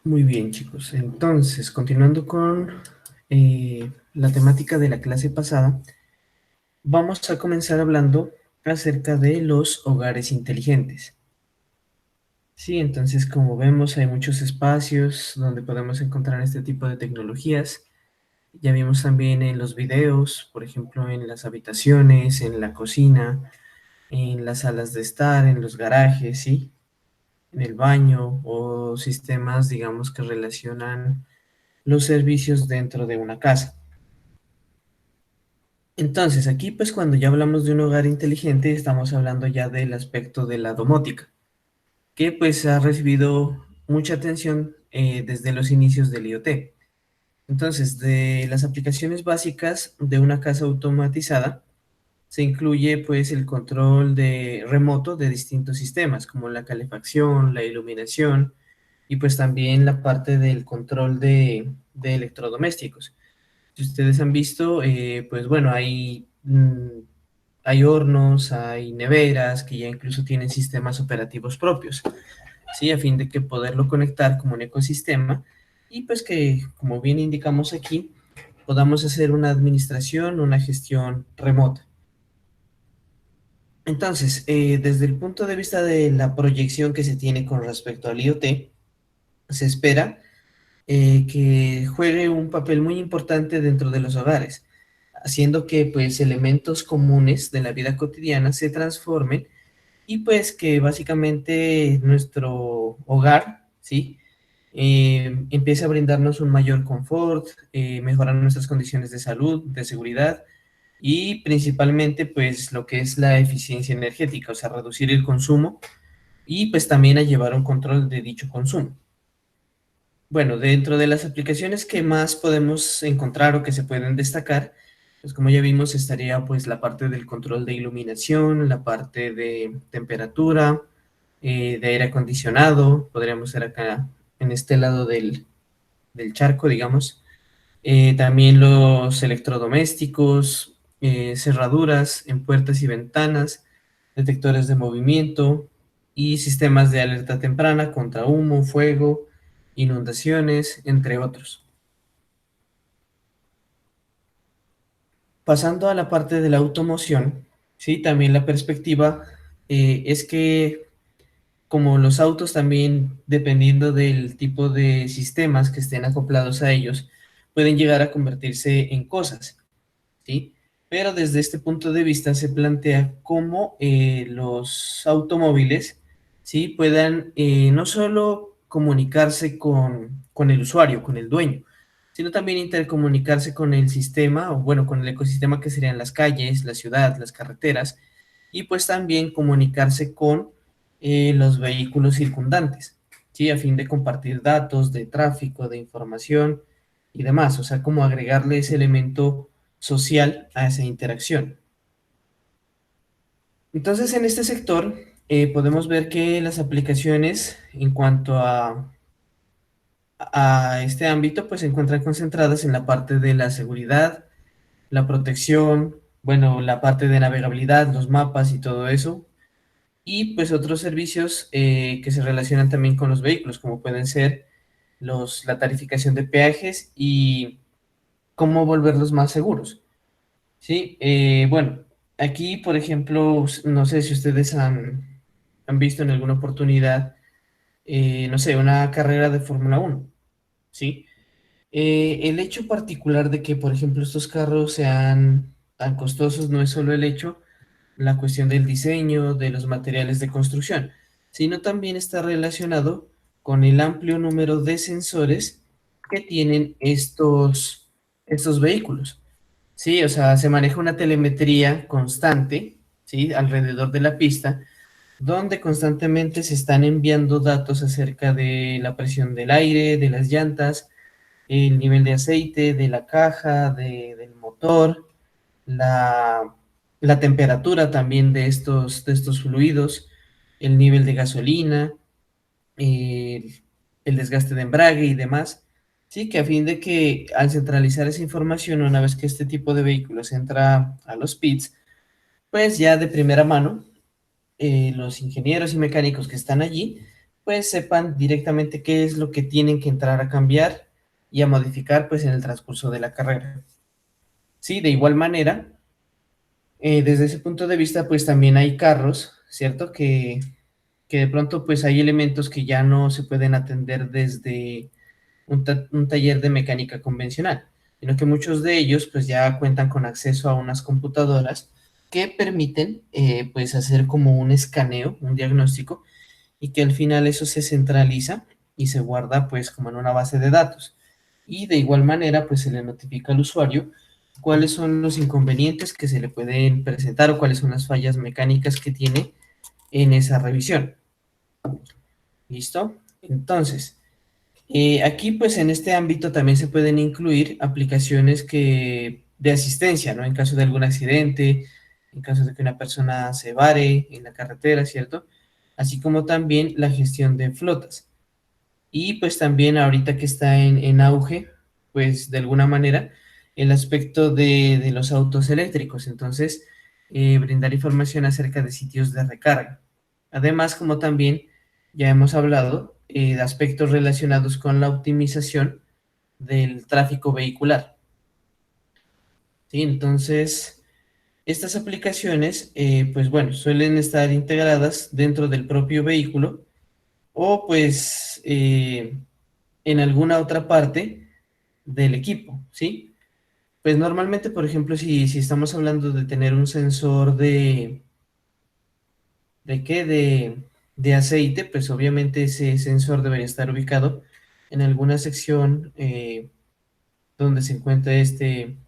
Muy bien, chicos. Entonces, continuando con la temática de la clase pasada, vamos a comenzar hablando acerca de los hogares inteligentes. Sí, entonces, como vemos, hay muchos espacios donde podemos encontrar este tipo de tecnologías. Ya vimos también en los videos, por ejemplo, en las habitaciones, en la cocina, en las salas de estar, en los garajes, ¿sí? En el baño o sistemas, digamos, que relacionan los servicios dentro de una casa. Entonces, aquí pues cuando ya hablamos de un hogar inteligente, estamos hablando ya del aspecto de la domótica, que pues ha recibido mucha atención desde los inicios del IoT. Entonces, de las aplicaciones básicas de una casa automatizada, se incluye pues el control de remoto de distintos sistemas, como la calefacción, la iluminación y pues también la parte del control de electrodomésticos. Si ustedes han visto, pues bueno, hay hornos, hay neveras que ya incluso tienen sistemas operativos propios, ¿sí? A fin de que poderlo conectar como un ecosistema y pues que, como bien indicamos aquí, podamos hacer una administración, una gestión remota. Entonces, desde el punto de vista de la proyección que se tiene con respecto al IoT, se espera que juegue un papel muy importante dentro de los hogares, haciendo que pues elementos comunes de la vida cotidiana se transformen y pues que básicamente nuestro hogar, ¿sí? Empiece a brindarnos un mayor confort, mejorar nuestras condiciones de salud, de seguridad y principalmente pues lo que es la eficiencia energética, o sea, reducir el consumo y pues también a llevar un control de dicho consumo. Bueno, dentro de las aplicaciones que más podemos encontrar o que se pueden destacar, pues como ya vimos, estaría pues la parte del control de iluminación, la parte de temperatura, de aire acondicionado, podríamos ser acá en este lado del charco, digamos. También los electrodomésticos, cerraduras en puertas y ventanas, detectores de movimiento y sistemas de alerta temprana contra humo, fuego, inundaciones, entre otros. Pasando a la parte de la automoción, sí, también la perspectiva es que como los autos también, dependiendo del tipo de sistemas que estén acoplados a ellos, pueden llegar a convertirse en cosas. ¿Sí? Pero desde este punto de vista se plantea cómo los automóviles, ¿sí? Puedan no solo comunicarse con el usuario, con el dueño, sino también intercomunicarse con el sistema, o bueno, con el ecosistema que serían las calles, la ciudad, las carreteras, y pues también comunicarse con los vehículos circundantes, ¿sí? A fin de compartir datos de tráfico, de información y demás, o sea, como agregarle ese elemento social a esa interacción. Entonces, en este sector podemos ver que las aplicaciones en cuanto a este ámbito, pues se encuentran concentradas en la parte de la seguridad, la protección, bueno, la parte de navegabilidad, los mapas y todo eso, y pues otros servicios que se relacionan también con los vehículos, como pueden ser la tarificación de peajes y cómo volverlos más seguros. Sí, bueno, aquí, por ejemplo, no sé si ustedes han visto en alguna oportunidad, no sé, una carrera de Fórmula 1, ¿sí? El hecho particular de que, por ejemplo, estos carros sean tan costosos no es solo el hecho, la cuestión del diseño, de los materiales de construcción, sino también está relacionado con el amplio número de sensores que tienen estos vehículos. Sí, o sea, se maneja una telemetría constante, ¿sí? Alrededor de la pista, donde constantemente se están enviando datos acerca de la presión del aire, de las llantas, el nivel de aceite, de la caja, del motor, la, la temperatura también de estos fluidos, el nivel de gasolina, el, el desgaste de embrague y demás. Sí, que a fin de que al centralizar esa información, una vez que este tipo de vehículos entra a los pits, pues ya de primera mano, los ingenieros y mecánicos que están allí pues sepan directamente qué es lo que tienen que entrar a cambiar y a modificar pues en el transcurso de la carrera. Sí, de igual manera, desde ese punto de vista pues también hay carros, ¿cierto? Que de pronto pues hay elementos que ya no se pueden atender desde un taller de mecánica convencional, sino que muchos de ellos pues ya cuentan con acceso a unas computadoras que permiten pues hacer como un escaneo, un diagnóstico, y que al final eso se centraliza y se guarda pues como en una base de datos. Y de igual manera pues se le notifica al usuario cuáles son los inconvenientes que se le pueden presentar o cuáles son las fallas mecánicas que tiene en esa revisión. ¿Listo? Entonces, aquí, pues en este ámbito también se pueden incluir aplicaciones de asistencia, ¿no? En caso de algún accidente, en caso de que una persona se vare en la carretera, ¿cierto? Así como también la gestión de flotas. Y pues también ahorita que está en auge, pues de alguna manera, el aspecto de los autos eléctricos. Entonces, brindar información acerca de sitios de recarga. Además, como también ya hemos hablado, de aspectos relacionados con la optimización del tráfico vehicular. ¿Sí? Entonces, estas aplicaciones, pues bueno, suelen estar integradas dentro del propio vehículo o pues en alguna otra parte del equipo, ¿sí? Pues normalmente, por ejemplo, si estamos hablando de tener un sensor ¿de qué? De aceite, pues obviamente ese sensor debería estar ubicado en alguna sección donde se encuentra este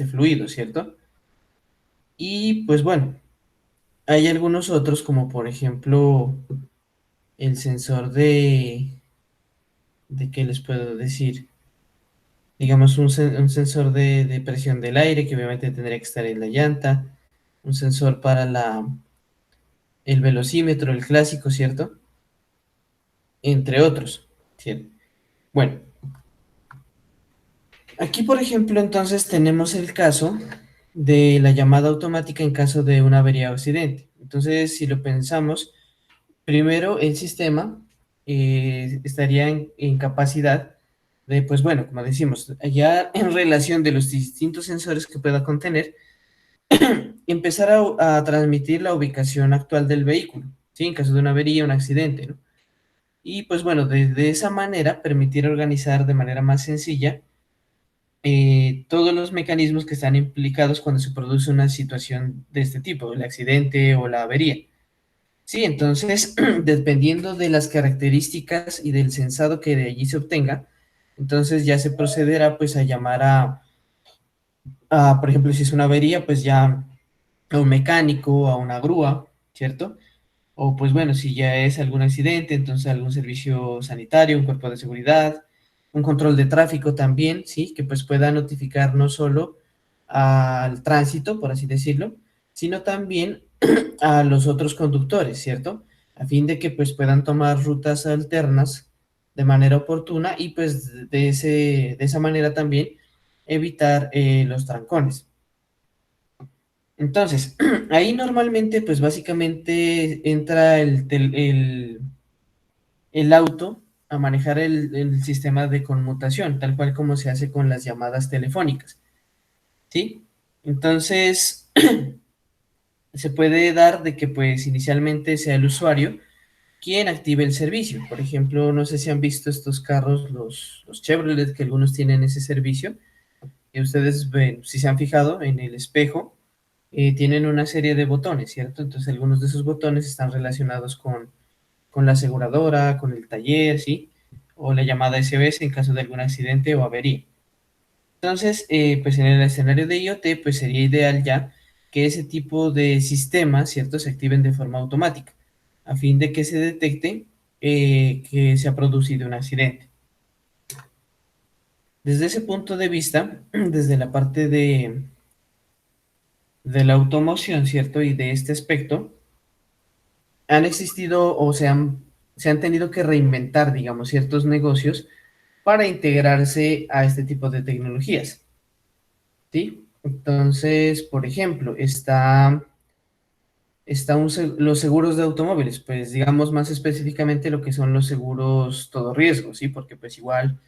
fluido, ¿cierto? Y pues bueno, hay algunos otros como por ejemplo el sensor ¿de qué les puedo decir? Digamos un sensor de presión del aire que obviamente tendría que estar en la llanta, un sensor para el velocímetro, el clásico, ¿cierto? Entre otros, ¿cierto? Bueno, aquí, por ejemplo, entonces tenemos el caso de la llamada automática en caso de una avería o accidente. Entonces, si lo pensamos, primero el sistema estaría en capacidad de, pues bueno, como decimos, ya en relación de los distintos sensores que pueda contener, empezar a transmitir la ubicación actual del vehículo, ¿sí? En caso de una avería o un accidente, ¿no? Y pues bueno, de esa manera permitir organizar de manera más sencilla todos los mecanismos que están implicados cuando se produce una situación de este tipo, el accidente o la avería. Sí, entonces, dependiendo de las características y del sensado que de allí se obtenga, entonces ya se procederá pues a llamar por ejemplo, si es una avería, pues ya a un mecánico, a una grúa, ¿cierto? O pues bueno, si ya es algún accidente, entonces algún servicio sanitario, un cuerpo de seguridad, un control de tráfico también, ¿sí? Que pues pueda notificar no solo al tránsito, por así decirlo, sino también a los otros conductores, ¿cierto? A fin de que pues puedan tomar rutas alternas de manera oportuna y pues de esa manera también evitar los trancones. Entonces, ahí normalmente, pues básicamente entra el auto a manejar el sistema de conmutación, tal cual como se hace con las llamadas telefónicas, ¿sí? Entonces, se puede dar de que pues inicialmente sea el usuario quien active el servicio. Por ejemplo, no sé si han visto estos carros, los Chevrolet, que algunos tienen ese servicio, y ustedes ven, si se han fijado en el espejo, tienen una serie de botones, ¿cierto? Entonces algunos de esos botones están relacionados con la aseguradora, con el taller, ¿sí? O la llamada SOS en caso de algún accidente o avería. Entonces, pues en el escenario de IoT, pues sería ideal ya que ese tipo de sistemas, ¿cierto? Se activen de forma automática, a fin de que se detecte que se ha producido un accidente. Desde ese punto de vista, desde la parte de la automoción, ¿cierto? Y de este aspecto, han existido o se han tenido que reinventar, digamos, ciertos negocios para integrarse a este tipo de tecnologías, ¿sí? Entonces, por ejemplo, está están los seguros de automóviles, pues digamos más específicamente lo que son los seguros todo riesgo, ¿sí? Porque pues igual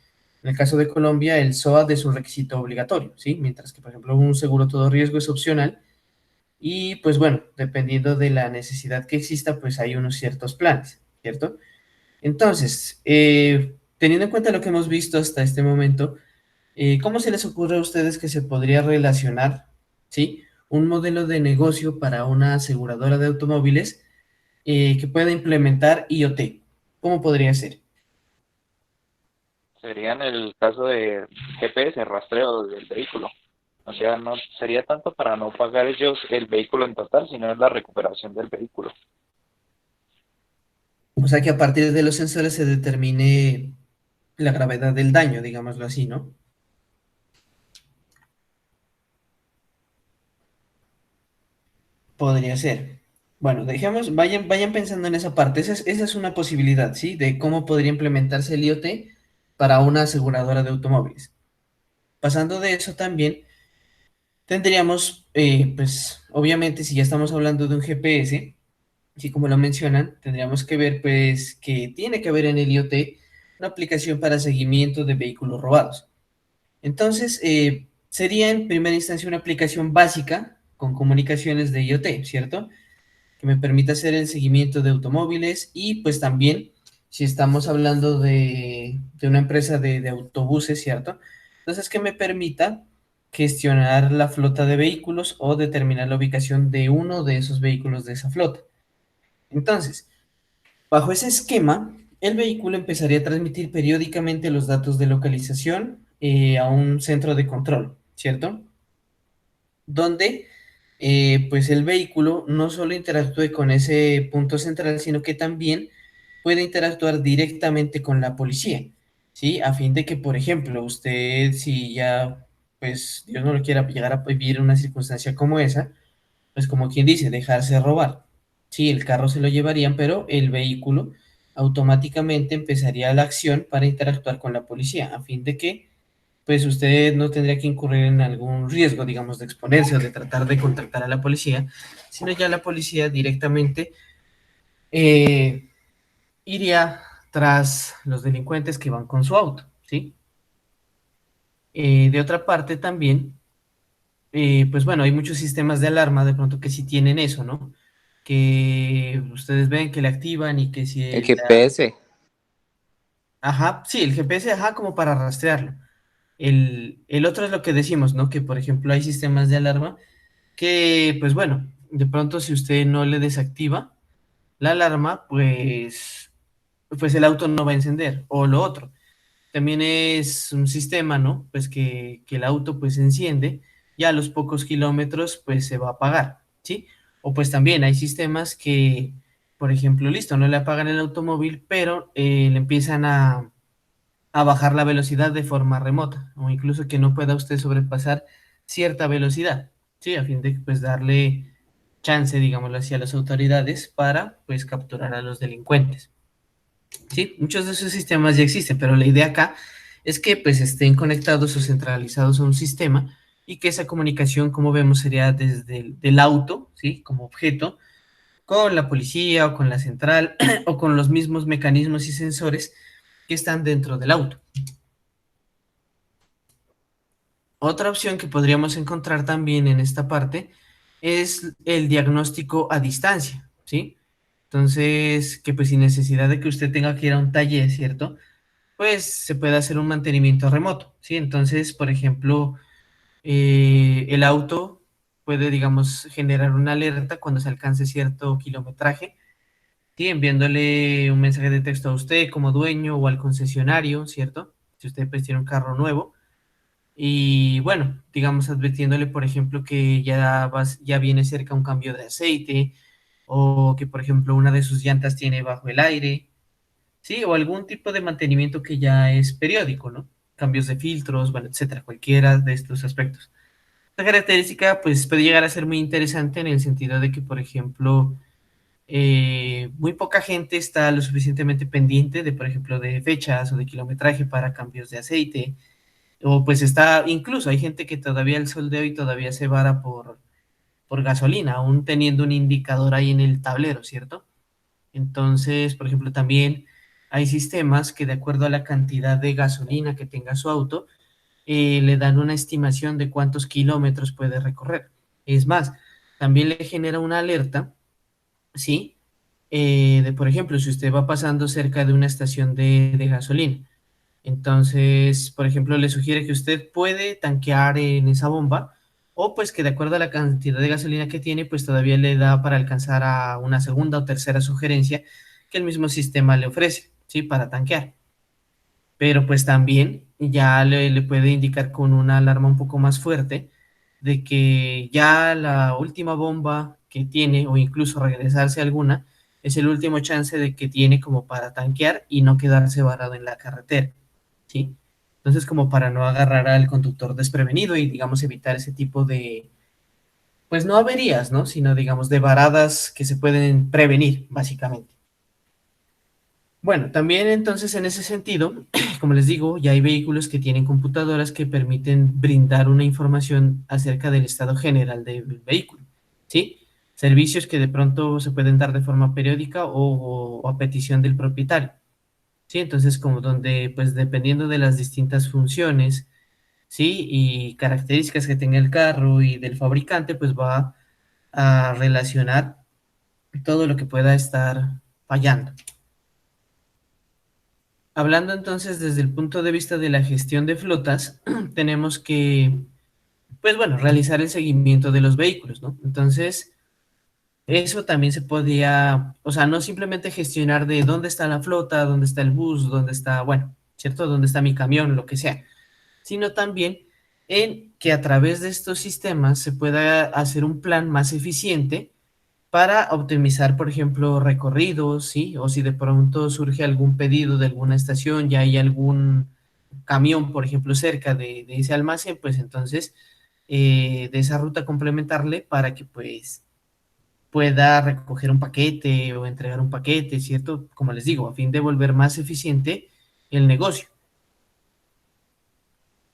en el caso de Colombia el SOAT es un requisito obligatorio, ¿sí? Mientras que por ejemplo un seguro todo riesgo es opcional y pues bueno, dependiendo de la necesidad que exista, pues hay unos ciertos planes, ¿cierto? Entonces, teniendo en cuenta lo que hemos visto hasta este momento, ¿cómo se les ocurre a ustedes que se podría relacionar, ¿sí? Un modelo de negocio para una aseguradora de automóviles que pueda implementar IoT? ¿Cómo podría ser? Sería en el caso de GPS, rastreo del vehículo. O sea, no sería tanto para no pagar ellos el vehículo en total, sino es la recuperación del vehículo. O sea, que a partir de los sensores se determine la gravedad del daño, digámoslo así, ¿no? Podría ser. Bueno, dejemos, vayan pensando en esa parte. Esa es una posibilidad, ¿sí? De cómo podría implementarse el IoT para una aseguradora de automóviles. Pasando de eso también, tendríamos, pues, obviamente, si ya estamos hablando de un GPS, sí, como lo mencionan, tendríamos que ver, pues, que tiene que haber en el IoT una aplicación para seguimiento de vehículos robados. Entonces, sería en primera instancia una aplicación básica con comunicaciones de IoT, ¿cierto? Que me permita hacer el seguimiento de automóviles y pues también si estamos hablando de una empresa de autobuses, ¿cierto? Entonces que me permita gestionar la flota de vehículos o determinar la ubicación de uno de esos vehículos de esa flota. Entonces, bajo ese esquema, el vehículo empezaría a transmitir periódicamente los datos de localización a un centro de control, ¿cierto? Donde pues el vehículo no solo interactúe con ese punto central, sino que también puede interactuar directamente con la policía, ¿sí? A fin de que, por ejemplo, usted, si ya, pues Dios no lo quiera llegar a vivir una circunstancia como esa, pues como quien dice, dejarse robar. Sí, el carro se lo llevarían, pero el vehículo automáticamente empezaría la acción para interactuar con la policía, a fin de que pues usted no tendría que incurrir en algún riesgo, digamos, de exponerse o de tratar de contactar a la policía, sino ya la policía directamente eh, iría tras los delincuentes que van con su auto, ¿sí? De otra parte también, pues bueno, hay muchos sistemas de alarma de pronto que sí tienen eso, ¿no? Que ustedes ven que le activan y que si El el, GPS. ajá, sí, el GPS, ajá, como para rastrearlo. El otro es lo que decimos, ¿no? Que por ejemplo hay sistemas de alarma que, pues bueno, de pronto si usted no le desactiva la alarma, pues el auto no va a encender. O lo otro, también es un sistema, ¿no? Pues que el auto pues enciende y a los pocos kilómetros pues se va a apagar, ¿sí? O pues también hay sistemas que, por ejemplo, listo, no le apagan el automóvil, pero le empiezan a bajar la velocidad de forma remota o incluso que no pueda usted sobrepasar cierta velocidad, ¿sí? A fin de pues darle chance, digámoslo así, a las autoridades para pues capturar a los delincuentes. Sí, muchos de esos sistemas ya existen, pero la idea acá es que pues estén conectados o centralizados a un sistema y que esa comunicación, como vemos, sería desde el del auto, ¿sí? Como objeto, con la policía o con la central o con los mismos mecanismos y sensores que están dentro del auto. Otra opción que podríamos encontrar también en esta parte es el diagnóstico a distancia, ¿sí? Entonces, que pues sin necesidad de que usted tenga que ir a un taller, ¿cierto? Pues se puede hacer un mantenimiento remoto, ¿sí? Entonces, por ejemplo, el auto puede, digamos, generar una alerta cuando se alcance cierto kilometraje, ¿sí? Enviándole un mensaje de texto a usted como dueño o al concesionario, ¿cierto? Si usted pues tiene un carro nuevo y bueno, digamos advirtiéndole, por ejemplo, que ya viene cerca un cambio de aceite o que, por ejemplo, una de sus llantas tiene bajo el aire, ¿sí? O algún tipo de mantenimiento que ya es periódico, ¿no? Cambios de filtros, bueno, etcétera, cualquiera de estos aspectos. Esta característica, pues, puede llegar a ser muy interesante en el sentido de que, por ejemplo, muy poca gente está lo suficientemente pendiente de, por ejemplo, de fechas o de kilometraje para cambios de aceite o pues está, incluso hay gente que todavía el sol de hoy todavía se vara por gasolina, aún teniendo un indicador ahí en el tablero, ¿cierto? Entonces, por ejemplo, también hay sistemas que de acuerdo a la cantidad de gasolina que tenga su auto, le dan una estimación de cuántos kilómetros puede recorrer. Es más, también le genera una alerta, ¿sí? De, por ejemplo, si usted va pasando cerca de una estación de gasolina, entonces, por ejemplo, le sugiere que usted puede tanquear en esa bomba o pues que de acuerdo a la cantidad de gasolina que tiene, pues todavía le da para alcanzar a una segunda o tercera sugerencia que el mismo sistema le ofrece, ¿sí? Para tanquear. Pero pues también ya le puede indicar con una alarma un poco más fuerte de que ya la última bomba que tiene o incluso regresarse alguna es el último chance de que tiene como para tanquear y no quedarse varado en la carretera, ¿sí? Entonces como para no agarrar al conductor desprevenido y digamos evitar ese tipo de, pues no averías, ¿no? Sino digamos de varadas que se pueden prevenir básicamente. Bueno, también entonces en ese sentido, como les digo, ya hay vehículos que tienen computadoras que permiten brindar una información acerca del estado general del vehículo, ¿sí? Servicios que de pronto se pueden dar de forma periódica o a petición del propietario, ¿sí? Entonces, como donde, pues dependiendo de las distintas funciones, ¿sí? Y características que tenga el carro y del fabricante, pues va a relacionar todo lo que pueda estar fallando. Hablando entonces desde el punto de vista de la gestión de flotas, tenemos que, pues bueno, realizar el seguimiento de los vehículos, ¿no? Entonces, eso también se podía, o sea, no simplemente gestionar de dónde está la flota, dónde está el bus, dónde está, bueno, ¿cierto? Dónde está mi camión, lo que sea, sino también en que a través de estos sistemas se pueda hacer un plan más eficiente para optimizar, por ejemplo, recorridos, ¿sí? O si de pronto surge algún pedido de alguna estación, ya hay algún camión, por ejemplo, cerca de ese almacén, pues entonces de esa ruta complementarle para que pues pueda recoger un paquete o entregar un paquete, ¿cierto? Como les digo, a fin de volver más eficiente el negocio.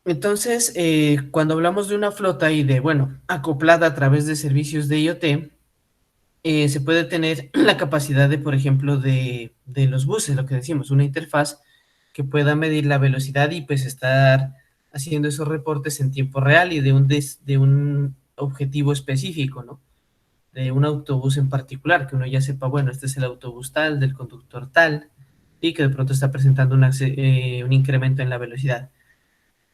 Entonces, cuando hablamos de una flota y de, bueno, acoplada a través de servicios de IoT, se puede tener la capacidad de, por ejemplo, de los buses, lo que decimos, una interfaz que pueda medir la velocidad y pues estar haciendo esos reportes en tiempo real y de un objetivo específico, ¿no? De un autobús en particular, que uno ya sepa, bueno, este es el autobús tal, del conductor tal, y que de pronto está presentando un incremento en la velocidad.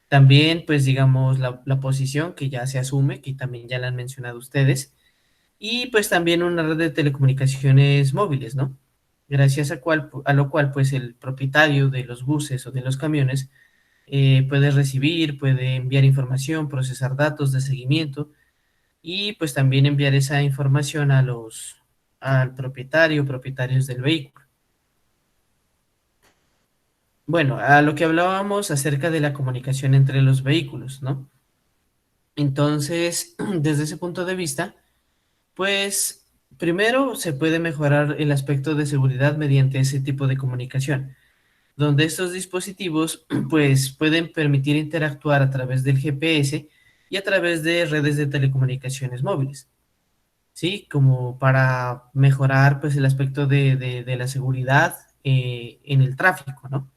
También, pues digamos, la posición que ya se asume, que también ya la han mencionado ustedes, y pues también una red de telecomunicaciones móviles, ¿no? Gracias a lo cual pues el propietario de los buses o de los camiones puede recibir, puede enviar información, procesar datos de seguimiento y pues también enviar esa información a al propietario, propietarios del vehículo. Bueno, a lo que hablábamos acerca de la comunicación entre los vehículos, ¿no? Entonces, desde ese punto de vista, pues primero se puede mejorar el aspecto de seguridad mediante ese tipo de comunicación, donde estos dispositivos pues pueden permitir interactuar a través del GPS y a través de redes de telecomunicaciones móviles, ¿sí? Como para mejorar pues el aspecto de la seguridad en el tráfico, ¿no?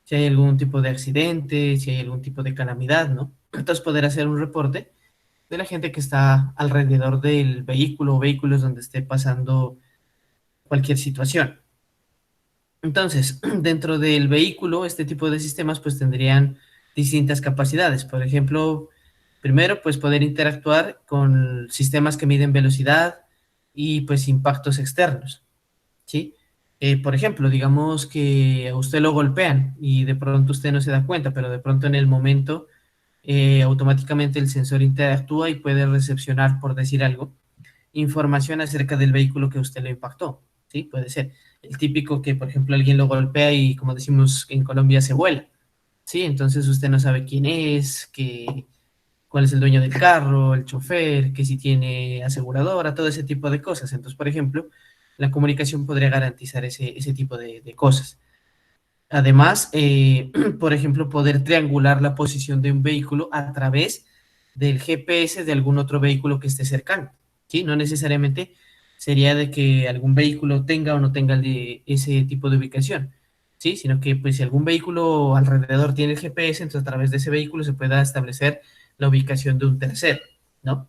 Si hay algún tipo de accidente, si hay algún tipo de calamidad, ¿no? Entonces poder hacer un reporte de la gente que está alrededor del vehículo o vehículos donde esté pasando cualquier situación. Entonces, dentro del vehículo, este tipo de sistemas pues tendrían distintas capacidades. Por ejemplo, primero, pues poder interactuar con sistemas que miden velocidad y pues impactos externos, ¿sí? Por ejemplo, digamos que a usted lo golpean y de pronto usted no se da cuenta, pero de pronto en el momento automáticamente el sensor interactúa y puede recepcionar, por decir algo, información acerca del vehículo que usted lo impactó, ¿sí? Puede ser el típico que, por ejemplo, alguien lo golpea y, como decimos en Colombia, se vuela, ¿sí? Entonces usted no sabe quién es, cuál es el dueño del carro, el chofer, que si tiene aseguradora, todo ese tipo de cosas. Entonces, por ejemplo, la comunicación podría garantizar ese tipo de cosas. Además, por ejemplo, poder triangular la posición de un vehículo a través del GPS de algún otro vehículo que esté cercano. ¿sí? No necesariamente sería de que algún vehículo tenga o no tenga ese tipo de ubicación, ¿sí? Sino que pues si algún vehículo alrededor tiene el GPS, entonces a través de ese vehículo se pueda establecer la ubicación de un tercero, ¿no?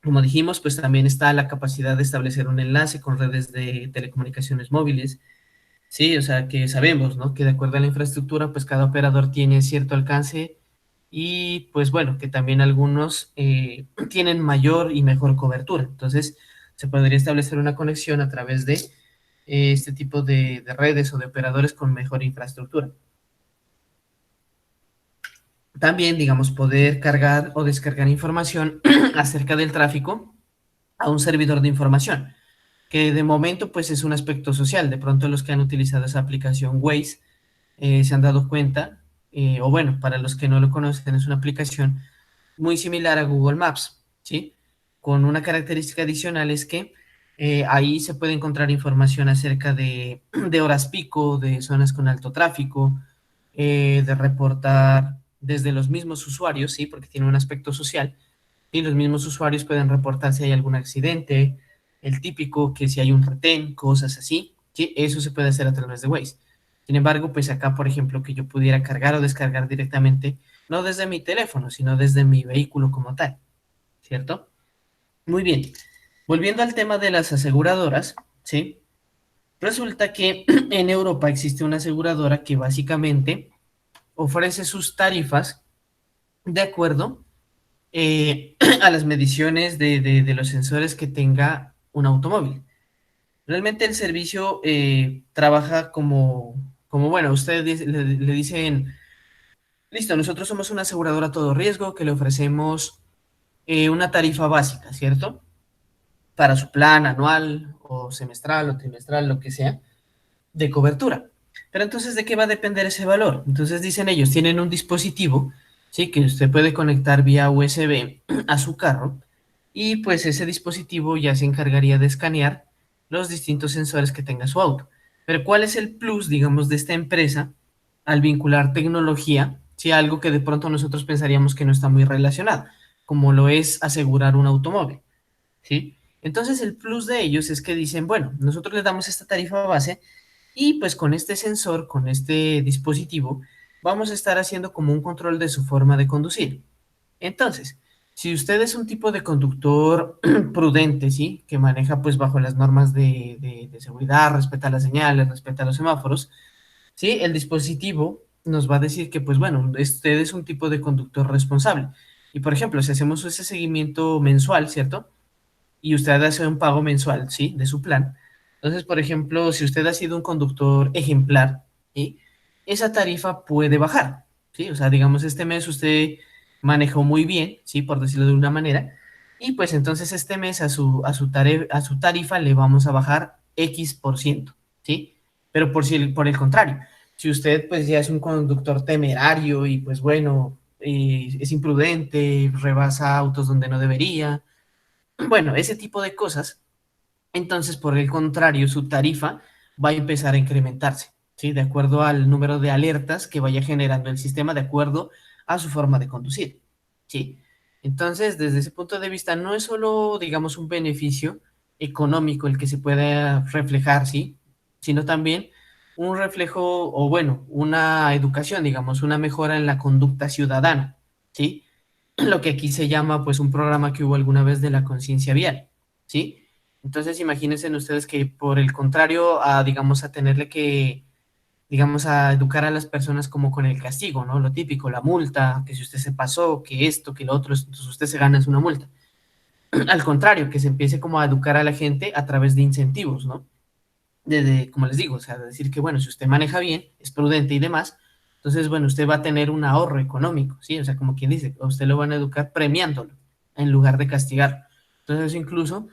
Como dijimos, pues también está la capacidad de establecer un enlace con redes de telecomunicaciones móviles. Sí, o sea que sabemos, ¿no? Que de acuerdo a la infraestructura, pues cada operador tiene cierto alcance y pues bueno, que también algunos tienen mayor y mejor cobertura. Entonces, se podría establecer una conexión a través de este tipo de redes o de operadores con mejor infraestructura. También, digamos, poder cargar o descargar información acerca del tráfico a un servidor de información, que de momento pues es un aspecto social. De pronto los que han utilizado esa aplicación Waze se han dado cuenta, o bueno, para los que no lo conocen, es una aplicación muy similar a Google Maps, ¿sí? Con una característica adicional es que ahí se puede encontrar información acerca de horas pico, de zonas con alto tráfico, de reportar desde los mismos usuarios, ¿sí? Porque tiene un aspecto social, y los mismos usuarios pueden reportar si hay algún accidente, el típico que si hay un retén, cosas así, que eso se puede hacer a través de Waze. Sin embargo, pues acá, por ejemplo, que yo pudiera cargar o descargar directamente, no desde mi teléfono, sino desde mi vehículo como tal, ¿cierto? Muy bien. Volviendo al tema de las aseguradoras, ¿sí? Resulta que en Europa existe una aseguradora que básicamente ofrece sus tarifas de acuerdo a las mediciones de los sensores que tenga un automóvil. Realmente el servicio trabaja como, bueno, ustedes le dicen, listo, nosotros somos una aseguradora a todo riesgo que le ofrecemos una tarifa básica, ¿cierto? Para su plan anual o semestral o trimestral, lo que sea, de cobertura. Pero entonces, ¿de qué va a depender ese valor? Entonces dicen ellos, tienen un dispositivo, ¿sí? Que usted puede conectar vía USB a su carro y pues ese dispositivo ya se encargaría de escanear los distintos sensores que tenga su auto. Pero ¿cuál es el plus, digamos, de esta empresa al vincular tecnología, si algo que de pronto nosotros pensaríamos que no está muy relacionado, como lo es asegurar un automóvil, ¿sí? Entonces el plus de ellos es que dicen, bueno, nosotros les damos esta tarifa base y pues con este sensor, con este dispositivo, vamos a estar haciendo como un control de su forma de conducir. Entonces, si usted es un tipo de conductor prudente, ¿sí? Que maneja pues bajo las normas de seguridad, respeta las señales, respeta los semáforos, ¿sí? El dispositivo nos va a decir que pues bueno, usted es un tipo de conductor responsable. Y por ejemplo, si hacemos ese seguimiento mensual, ¿cierto? Y usted hace un pago mensual, ¿sí? De su plan. Entonces, por ejemplo, si usted ha sido un conductor ejemplar, ¿sí? Esa tarifa puede bajar, ¿sí? O sea, digamos, este mes usted manejó muy bien, ¿sí? Por decirlo de una manera, y pues entonces este mes a su tarifa le vamos a bajar X%, ¿sí? Pero por el contrario, si usted pues ya es un conductor temerario y pues bueno, es imprudente, rebasa autos donde no debería, bueno, ese tipo de cosas, entonces por el contrario, su tarifa va a empezar a incrementarse, ¿sí? De acuerdo al número de alertas que vaya generando el sistema, de acuerdo a su forma de conducir, ¿sí? Entonces, desde ese punto de vista, no es solo, digamos, un beneficio económico el que se puede reflejar, ¿sí? Sino también un reflejo, o bueno, una educación, digamos, una mejora en la conducta ciudadana, ¿sí? Lo que aquí se llama pues un programa que hubo alguna vez de la conciencia vial, ¿sí? Entonces imagínense ustedes que por el contrario a, digamos, a tenerle que, digamos, a educar a las personas como con el castigo, ¿no? Lo típico, la multa, que si usted se pasó, que esto, que lo otro, entonces usted se gana es una multa. Al contrario, que se empiece como a educar a la gente a través de incentivos, ¿no? Como les digo, o sea, decir que, bueno, si usted maneja bien, es prudente y demás, entonces, bueno, usted va a tener un ahorro económico, ¿sí? O sea, como quien dice, a usted lo van a educar premiándolo en lugar de castigar. Entonces, eso incluso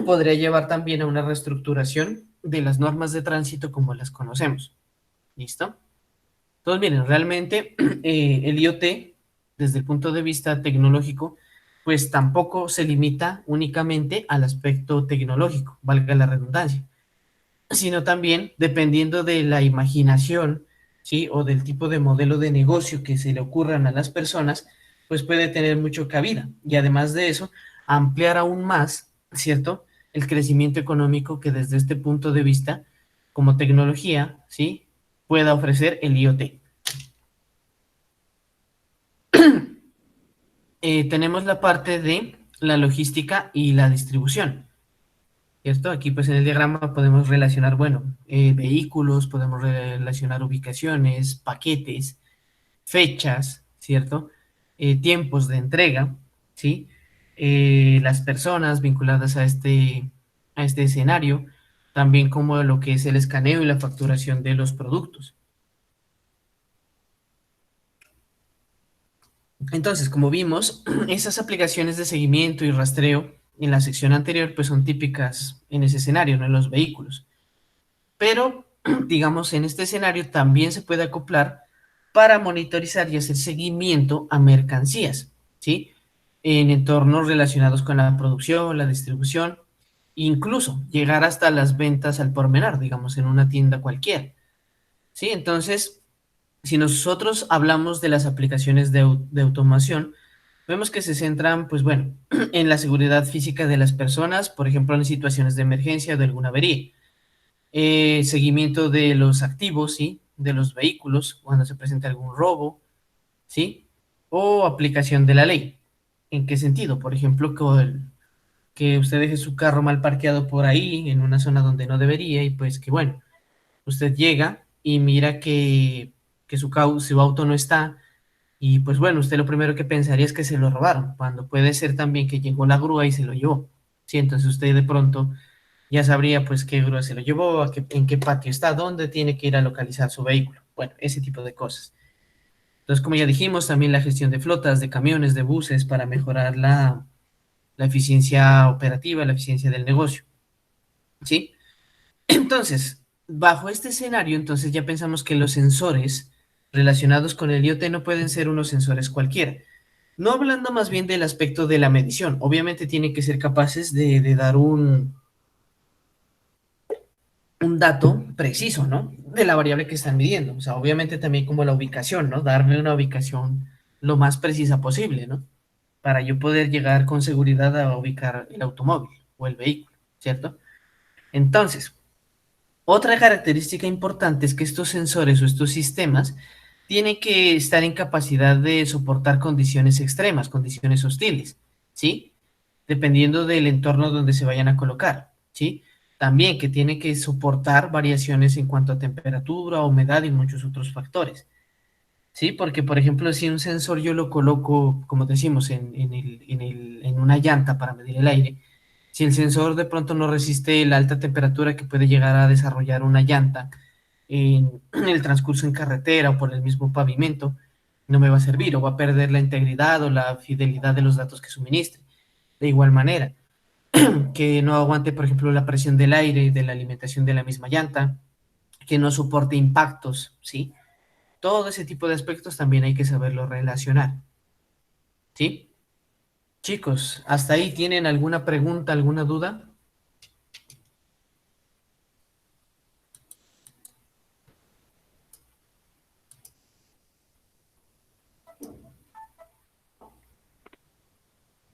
podría llevar también a una reestructuración de las normas de tránsito como las conocemos. ¿Listo? Entonces, miren, realmente el IoT, desde el punto de vista tecnológico, pues tampoco se limita únicamente al aspecto tecnológico, valga la redundancia, sino también dependiendo de la imaginación, ¿sí? O del tipo de modelo de negocio que se le ocurran a las personas, pues puede tener mucho cabida. Y además de eso, ampliar aún más, ¿cierto? El crecimiento económico que desde este punto de vista, como tecnología, ¿sí? Pueda ofrecer el IoT. Tenemos la parte de la logística y la distribución, ¿cierto? Aquí pues en el diagrama podemos relacionar, bueno, vehículos, podemos relacionar ubicaciones, paquetes, fechas, ¿cierto? Tiempos de entrega, ¿sí? Las personas vinculadas a este escenario, también como lo que es el escaneo y la facturación de los productos. Entonces, como vimos, esas aplicaciones de seguimiento y rastreo en la sección anterior, pues son típicas en ese escenario, ¿no? En los vehículos. Pero, digamos, en este escenario también se puede acoplar para monitorizar y hacer seguimiento a mercancías, ¿sí? En entornos relacionados con la producción, la distribución, incluso llegar hasta las ventas al por menor, digamos, en una tienda cualquiera, ¿sí? Entonces, si nosotros hablamos de las aplicaciones de automación, vemos que se centran, pues bueno, en la seguridad física de las personas, por ejemplo, en situaciones de emergencia o de alguna avería. Seguimiento de los activos, ¿sí? De los vehículos, cuando se presenta algún robo, ¿sí? O aplicación de la ley. ¿En qué sentido? Por ejemplo, que usted deje su carro mal parqueado por ahí, en una zona donde no debería, y pues que bueno, usted llega y mira que su auto no está, y pues bueno, usted lo primero que pensaría es que se lo robaron, cuando puede ser también que llegó la grúa y se lo llevó. Sí, entonces usted de pronto ya sabría pues qué grúa se lo llevó, en qué patio está, dónde tiene que ir a localizar su vehículo. Bueno, ese tipo de cosas. Entonces, como ya dijimos, también la gestión de flotas, de camiones, de buses para mejorar la eficiencia operativa, la eficiencia del negocio. ¿Sí? Entonces, bajo este escenario, entonces ya pensamos que los sensores relacionados con el IoT no pueden ser unos sensores cualquiera. No hablando más bien del aspecto de la medición, obviamente tienen que ser capaces de dar un dato preciso, ¿no? De la variable que están midiendo. O sea, obviamente también como la ubicación, ¿no? Darme una ubicación lo más precisa posible, ¿no? Para yo poder llegar con seguridad a ubicar el automóvil o el vehículo, ¿cierto? Entonces, otra característica importante es que estos sensores o estos sistemas tienen que estar en capacidad de soportar condiciones extremas, condiciones hostiles, ¿sí? Dependiendo del entorno donde se vayan a colocar, ¿sí? También que tiene que soportar variaciones en cuanto a temperatura, humedad y muchos otros factores, ¿sí? Porque, por ejemplo, si un sensor yo lo coloco, como decimos, en una llanta para medir el aire, si el sensor de pronto no resiste la alta temperatura que puede llegar a desarrollar una llanta en el transcurso en carretera o por el mismo pavimento, no me va a servir o va a perder la integridad o la fidelidad de los datos que suministre. De igual manera, que no aguante, por ejemplo, la presión del aire, de la alimentación de la misma llanta, que no soporte impactos, ¿sí? Todo ese tipo de aspectos también hay que saberlo relacionar, ¿sí? Chicos, ¿hasta ahí tienen alguna pregunta, alguna duda?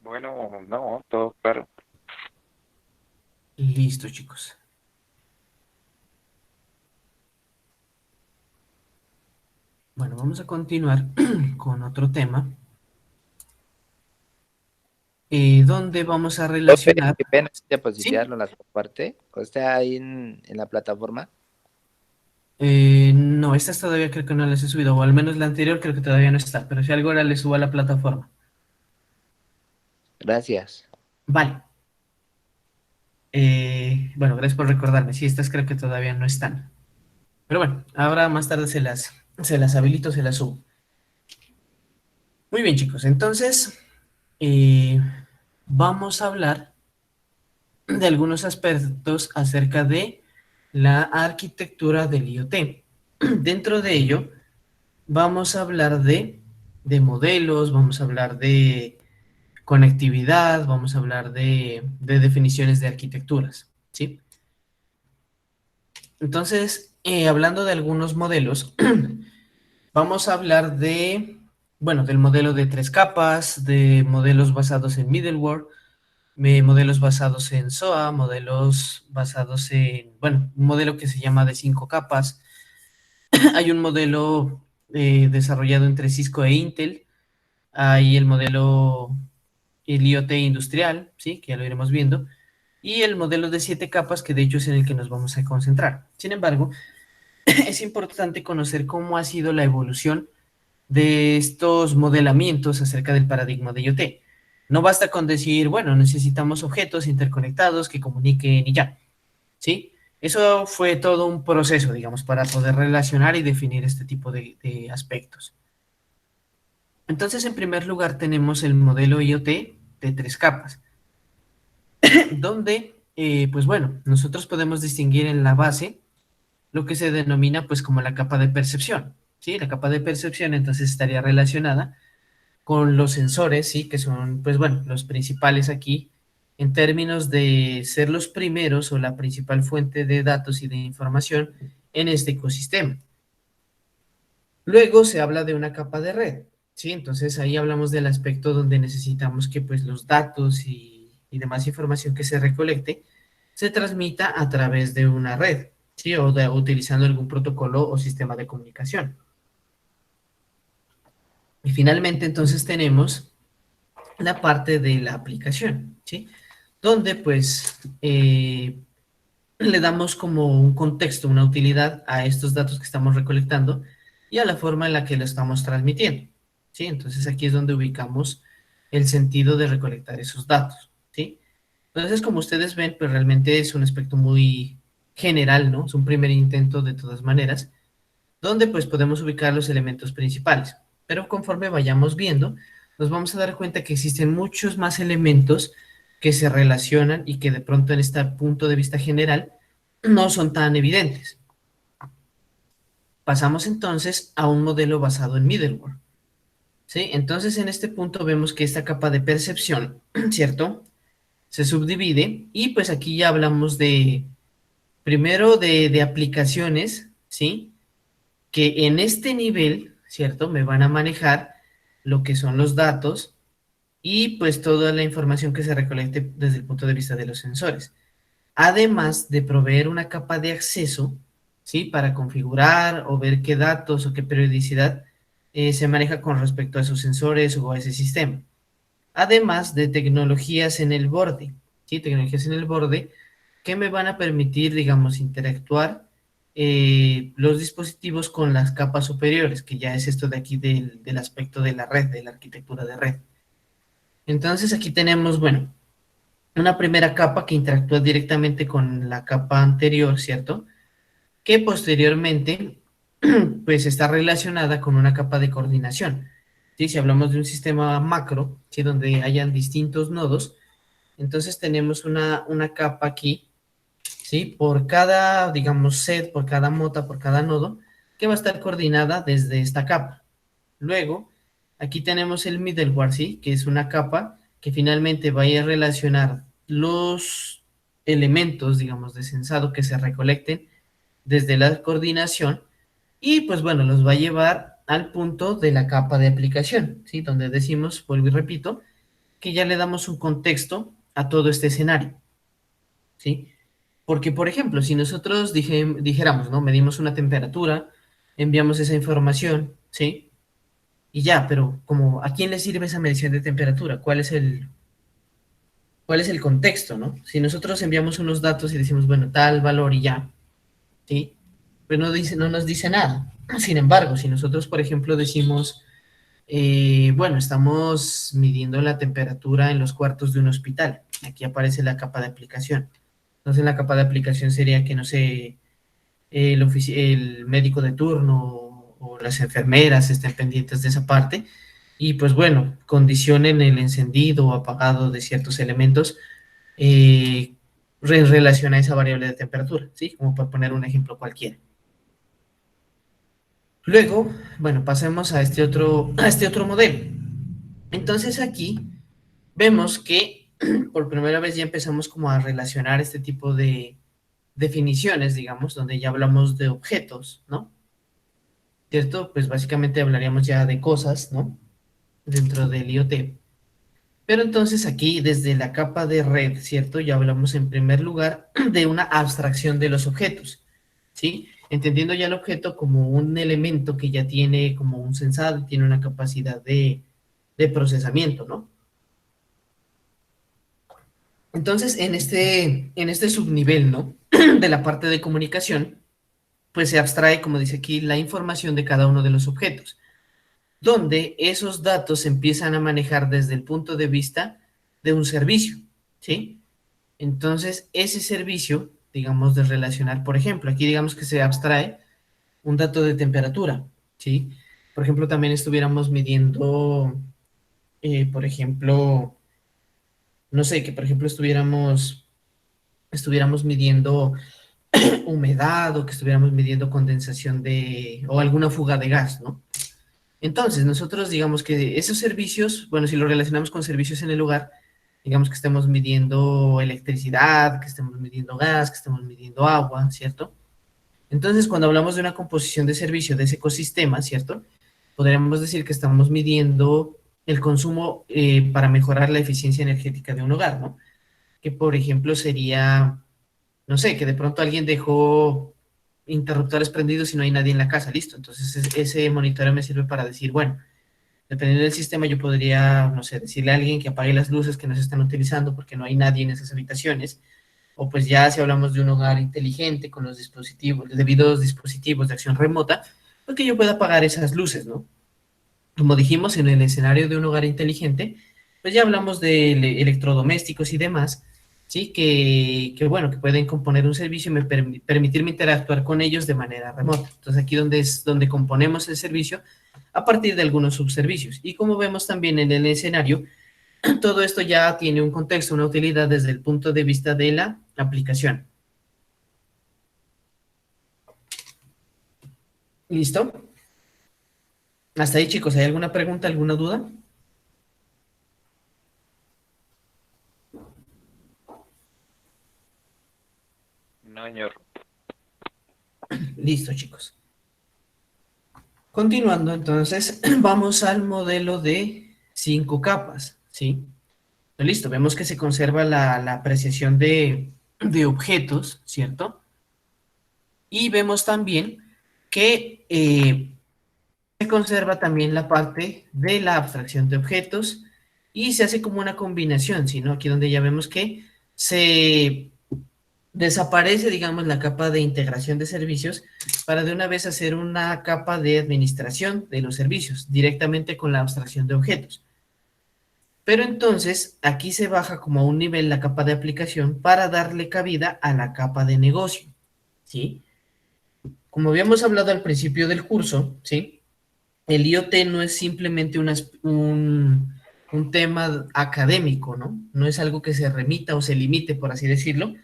Bueno, no, todo claro. Listo, chicos. Bueno, vamos a continuar con otro tema, donde vamos a Profe, relacionar, qué pena ¿sí? depositarlo en la parte. O está ahí en la plataforma. No, estas todavía creo que no las he subido, o al menos la anterior creo que todavía no está, pero si algo ahora le subo a la plataforma. Gracias. Vale. Bueno, gracias por recordarme. Sí, estas creo que todavía no están. Pero bueno, ahora más tarde se las habilito, se las subo. Muy bien, chicos. Entonces, eh, vamos a hablar de algunos aspectos acerca de la arquitectura del IoT. Dentro de ello, vamos a hablar de modelos, vamos a hablar de conectividad, vamos a hablar de definiciones de arquitecturas, ¿sí? Entonces, hablando de algunos modelos, vamos a hablar bueno, del modelo de tres capas, de modelos basados en middleware, modelos basados en SOA, modelos basados en, bueno, un modelo que se llama de 5 capas. Hay un modelo desarrollado entre Cisco e Intel. Hay el modelo, el IoT industrial, ¿sí? Que ya lo iremos viendo. Y el modelo de 7 capas, que de hecho es en el que nos vamos a concentrar. Sin embargo, es importante conocer cómo ha sido la evolución de estos modelamientos acerca del paradigma de IoT. No basta con decir, bueno, necesitamos objetos interconectados que comuniquen y ya, ¿sí? Eso fue todo un proceso, digamos, para poder relacionar y definir este tipo de aspectos. Entonces, en primer lugar, tenemos el modelo IoT de 3 capas, donde, pues bueno, nosotros podemos distinguir en la base lo que se denomina pues como la capa de percepción, ¿sí? La capa de percepción entonces estaría relacionada con los sensores, ¿sí? Que son, pues bueno, los principales aquí en términos de ser los primeros o la principal fuente de datos y de información en este ecosistema. Luego se habla de una capa de red, ¿sí? Entonces ahí hablamos del aspecto donde necesitamos que pues los datos y demás información que se recolecte se transmita a través de una red, ¿sí? O utilizando algún protocolo o sistema de comunicación. Y finalmente entonces tenemos la parte de la aplicación, ¿sí? Donde pues le damos como un contexto, una utilidad a estos datos que estamos recolectando y a la forma en la que lo estamos transmitiendo, ¿sí? Entonces aquí es donde ubicamos el sentido de recolectar esos datos, ¿sí? Entonces, como ustedes ven, pues realmente es un aspecto muy general, ¿no? Es un primer intento de todas maneras, donde pues podemos ubicar los elementos principales. Pero conforme vayamos viendo, nos vamos a dar cuenta que existen muchos más elementos que se relacionan y que de pronto en este punto de vista general no son tan evidentes. Pasamos entonces a un modelo basado en middleware, ¿sí? Entonces en este punto vemos que esta capa de percepción, ¿cierto? Se subdivide y pues aquí ya hablamos de, primero de aplicaciones, ¿sí? Que en este nivel, ¿cierto? Me van a manejar lo que son los datos y pues toda la información que se recolecte desde el punto de vista de los sensores. Además de proveer una capa de acceso, ¿sí? Para configurar o ver qué datos o qué periodicidad se maneja con respecto a esos sensores o a ese sistema. Además de tecnologías en el borde, ¿sí? Tecnologías en el borde que me van a permitir, digamos, interactuar los dispositivos con las capas superiores, que ya es esto de aquí del aspecto de la red, de la arquitectura de red. Entonces aquí tenemos, bueno, una primera capa que interactúa directamente con la capa anterior, ¿cierto? Que posteriormente, pues está relacionada con una capa de coordinación. ¿Sí? Si hablamos de un sistema macro, ¿sí? Donde hayan distintos nodos, entonces tenemos una capa aquí, ¿sí? Por cada, digamos, set, por cada mota, por cada nodo, que va a estar coordinada desde esta capa. Luego, aquí tenemos el middleware, ¿sí? Que es una capa que finalmente va a relacionar los elementos, digamos, de sensado que se recolecten desde la coordinación y pues bueno, los va a llevar al punto de la capa de aplicación, ¿sí? Donde decimos, vuelvo y repito, que ya le damos un contexto a todo este escenario, ¿sí? Porque, por ejemplo, si nosotros dijéramos, ¿no? Medimos una temperatura, enviamos esa información, ¿sí? Y ya, pero como, ¿a quién le sirve esa medición de temperatura? Cuál es el contexto, ¿no? Si nosotros enviamos unos datos y decimos, bueno, tal valor y ya, ¿sí? Pues no, no nos dice nada. Sin embargo, si nosotros, por ejemplo, decimos, bueno, estamos midiendo la temperatura en los cuartos de un hospital, aquí aparece la capa de aplicación. Entonces, la capa de aplicación sería que, no sé, el médico de turno o las enfermeras estén pendientes de esa parte y pues bueno, condicionen el encendido o apagado de ciertos elementos en relación a esa variable de temperatura, ¿sí? Como por poner un ejemplo cualquiera. Luego, bueno, pasemos a este otro modelo. Entonces aquí vemos que por primera vez ya empezamos como a relacionar este tipo de definiciones, digamos, donde ya hablamos de objetos, ¿no? ¿Cierto? Pues básicamente hablaríamos ya de cosas, ¿no? Dentro del IoT. Pero entonces aquí, desde la capa de red, ¿cierto? Ya hablamos en primer lugar de una abstracción de los objetos, ¿sí? Entendiendo ya el objeto como un elemento que ya tiene como un sensado, tiene una capacidad de procesamiento, ¿no? Entonces, en este subnivel, ¿no? De la parte de comunicación, pues se abstrae, como dice aquí, la información de cada uno de los objetos, donde esos datos se empiezan a manejar desde el punto de vista de un servicio, ¿sí? Entonces, ese servicio, digamos, de relacionar, por ejemplo, aquí digamos que se abstrae un dato de temperatura, ¿sí? Por ejemplo, también estuviéramos midiendo, por ejemplo, no sé, que por ejemplo estuviéramos midiendo humedad o que estuviéramos midiendo condensación o alguna fuga de gas, ¿no? Entonces, nosotros digamos que esos servicios, bueno, si lo relacionamos con servicios en el hogar, digamos que estemos midiendo electricidad, que estemos midiendo gas, que estemos midiendo agua, ¿cierto? Entonces, cuando hablamos de una composición de servicio de ese ecosistema, ¿cierto? Podríamos decir que estamos midiendo el consumo para mejorar la eficiencia energética de un hogar, ¿no? Que, por ejemplo, sería, no sé, que de pronto alguien dejó interruptores prendidos y no hay nadie en la casa, listo. Entonces, ese monitoreo me sirve para decir, bueno, dependiendo del sistema, yo podría, no sé, decirle a alguien que apague las luces que no se están utilizando porque no hay nadie en esas habitaciones. O pues ya si hablamos de un hogar inteligente con los dispositivos, los debidos dispositivos de acción remota, pues que yo pueda apagar esas luces, ¿no? Como dijimos, en el escenario de un hogar inteligente, pues ya hablamos de electrodomésticos y demás, ¿sí? Que bueno, que pueden componer un servicio y permitirme interactuar con ellos de manera remota. Entonces aquí donde es donde componemos el servicio a partir de algunos subservicios. Y como vemos también en el escenario, todo esto ya tiene un contexto, una utilidad desde el punto de vista de la aplicación. ¿Listo? Hasta ahí, chicos. ¿Hay alguna pregunta, alguna duda? No, señor. Listo, chicos. Continuando, entonces, vamos al modelo de 5 capas, ¿sí? Listo, vemos que se conserva la apreciación de objetos, ¿cierto? Y vemos también que se conserva también la parte de la abstracción de objetos y se hace como una combinación, ¿sí? ¿No? Aquí donde ya vemos que se desaparece, digamos, la capa de integración de servicios para de una vez hacer una capa de administración de los servicios directamente con la abstracción de objetos. Pero entonces aquí se baja como a un nivel la capa de aplicación para darle cabida a la capa de negocio, ¿sí? Como habíamos hablado al principio del curso, ¿sí? El IoT no es simplemente un tema académico, ¿no? No es algo que se remita o se limite, por así decirlo,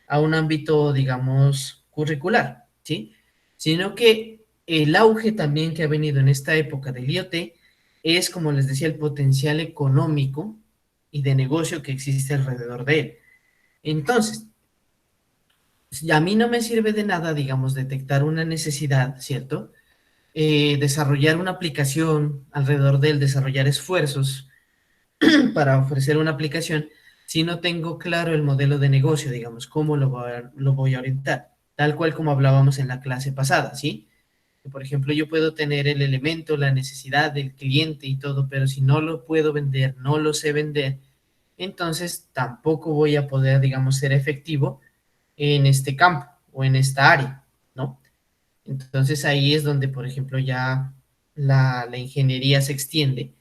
a un ámbito, digamos, curricular, ¿sí? Sino que el auge también que ha venido en esta época del IoT es, como les decía, el potencial económico y de negocio que existe alrededor de él. Entonces, a mí no me sirve de nada, digamos, detectar una necesidad, ¿cierto? Desarrollar una aplicación alrededor de él, desarrollar esfuerzos para ofrecer una aplicación si no tengo claro el modelo de negocio, digamos, cómo lo voy a orientar, tal cual como hablábamos en la clase pasada, ¿sí? Que, por ejemplo, yo puedo tener el elemento, la necesidad del cliente y todo, pero si no lo puedo vender, no lo sé vender, entonces tampoco voy a poder, digamos, ser efectivo en este campo o en esta área, ¿no? Entonces ahí es donde, por ejemplo, ya la ingeniería se extiende,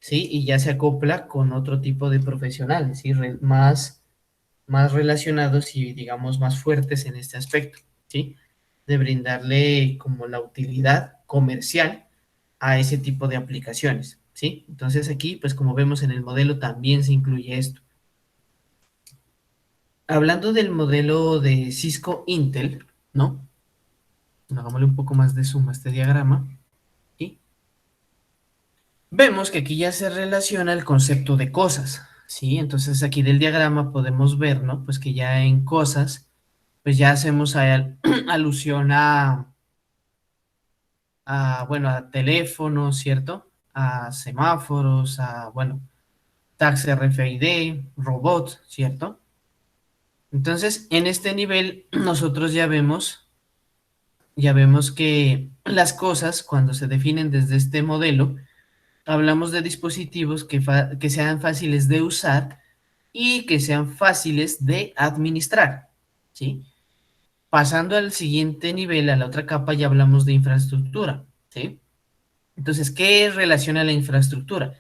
¿sí? Y ya se acopla con otro tipo de profesionales, ¿sí? Más relacionados y, digamos, más fuertes en este aspecto, ¿sí? De brindarle como la utilidad comercial a ese tipo de aplicaciones, ¿sí? Entonces aquí, pues como vemos en el modelo, también se incluye esto. Hablando del modelo de Cisco Intel, ¿no? Hagámosle un poco más de zoom a este diagrama. ¿Sí? Vemos que aquí ya se relaciona el concepto de cosas, ¿sí? Entonces aquí del diagrama podemos ver, ¿no? Pues que ya en cosas, pues ya hacemos alusión bueno, a teléfonos, ¿cierto? A semáforos, bueno, tags RFID, robots, ¿cierto? Entonces, en este nivel nosotros ya vemos que las cosas, cuando se definen desde este modelo, hablamos de dispositivos que sean fáciles de usar y que sean fáciles de administrar, ¿sí? Pasando al siguiente nivel, a la otra capa, ya hablamos de infraestructura, ¿sí? Entonces, ¿qué relaciona la infraestructura?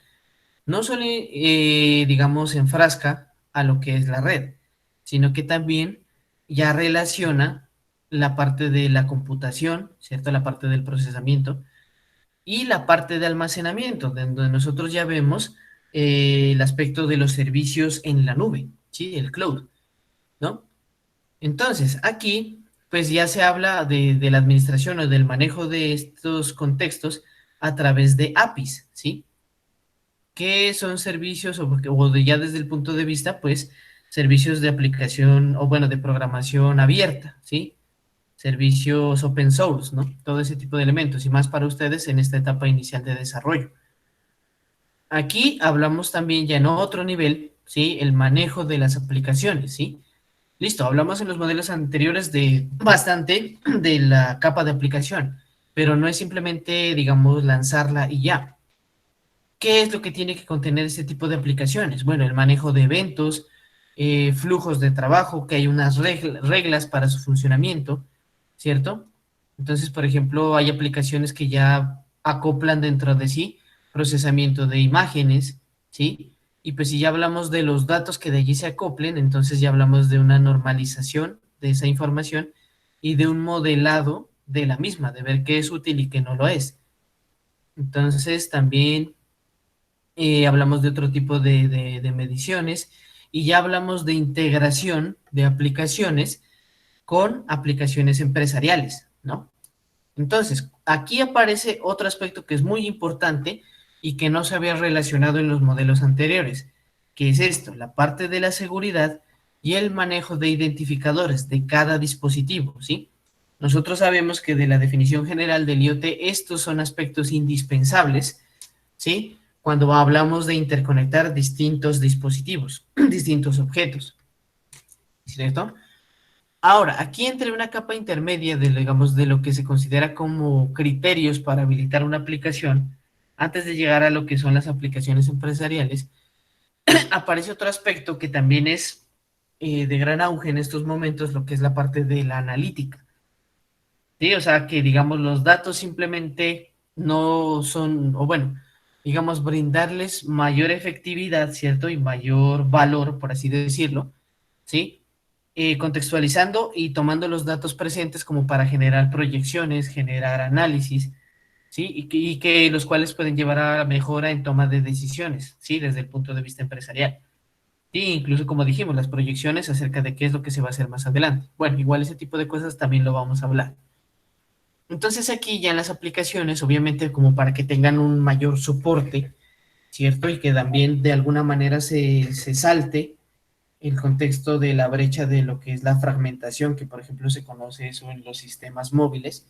No solo, digamos, enfrasca a lo que es la red, sino que también ya relaciona la parte de la computación, ¿cierto? La parte del procesamiento y la parte de almacenamiento, donde nosotros ya vemos el aspecto de los servicios en la nube, ¿sí? El cloud, ¿no? Entonces, aquí, pues ya se habla de la administración o del manejo de estos contextos a través de APIs, ¿sí? Que son servicios ya desde el punto de vista, pues, servicios de aplicación o bueno, de programación abierta, ¿sí? Servicios open source, ¿no? Todo ese tipo de elementos y más para ustedes en esta etapa inicial de desarrollo. Aquí hablamos también ya en otro nivel, ¿sí? El manejo de las aplicaciones, ¿sí? Listo, hablamos en los modelos anteriores de bastante de la capa de aplicación, pero no es simplemente, digamos, lanzarla y ya. ¿Qué es lo que tiene que contener este tipo de aplicaciones? Bueno, el manejo de eventos, flujos de trabajo, que hay unas reglas para su funcionamiento, ¿cierto? Entonces, por ejemplo, hay aplicaciones que ya acoplan dentro de sí procesamiento de imágenes, ¿sí? Y pues si ya hablamos de los datos que de allí se acoplen, entonces ya hablamos de una normalización de esa información y de un modelado de la misma, de ver qué es útil y qué no lo es. Entonces, también hablamos de otro tipo de mediciones y ya hablamos de integración de aplicaciones con aplicaciones empresariales, ¿no? Entonces, aquí aparece otro aspecto que es muy importante y que no se había relacionado en los modelos anteriores, que es esto, la parte de la seguridad y el manejo de identificadores de cada dispositivo, ¿sí? Nosotros sabemos que de la definición general del IoT, estos son aspectos indispensables, ¿sí? Cuando hablamos de interconectar distintos dispositivos, distintos objetos, ¿cierto? Ahora, aquí entre una capa intermedia de, digamos, de lo que se considera como criterios para habilitar una aplicación, antes de llegar a lo que son las aplicaciones empresariales, aparece otro aspecto que también es de gran auge en estos momentos, lo que es la parte de la analítica. ¿Sí? O sea, que digamos los datos simplemente no son, o bueno, digamos, brindarles mayor efectividad, ¿cierto? Y mayor valor, por así decirlo, ¿sí? Contextualizando y tomando los datos presentes como para generar proyecciones, generar análisis, ¿sí? Y que los cuales pueden llevar a la mejora en toma de decisiones, ¿sí? Desde el punto de vista empresarial. Sí, incluso como dijimos, las proyecciones acerca de qué es lo que se va a hacer más adelante. Bueno, igual ese tipo de cosas también lo vamos a hablar. Entonces aquí ya en las aplicaciones, obviamente como para que tengan un mayor soporte, ¿cierto? Y que también de alguna manera se salte el contexto de la brecha de lo que es la fragmentación, que por ejemplo se conoce eso en los sistemas móviles.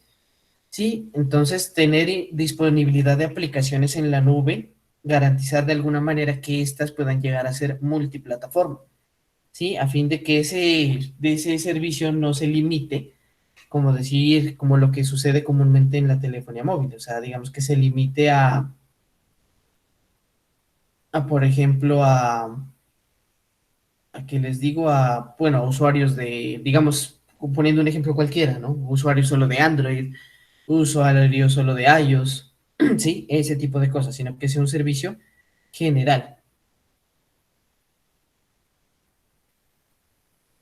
Sí, entonces tener disponibilidad de aplicaciones en la nube, garantizar de alguna manera que éstas puedan llegar a ser multiplataforma, ¿sí? A fin de ese servicio no se limite como decir, como lo que sucede comúnmente en la telefonía móvil, o sea, digamos que se limite por ejemplo, a que les digo bueno, a usuarios de, digamos, poniendo un ejemplo cualquiera, ¿no? Usuarios solo de Android, usuarios solo de iOS, sí, ese tipo de cosas, sino que sea un servicio general.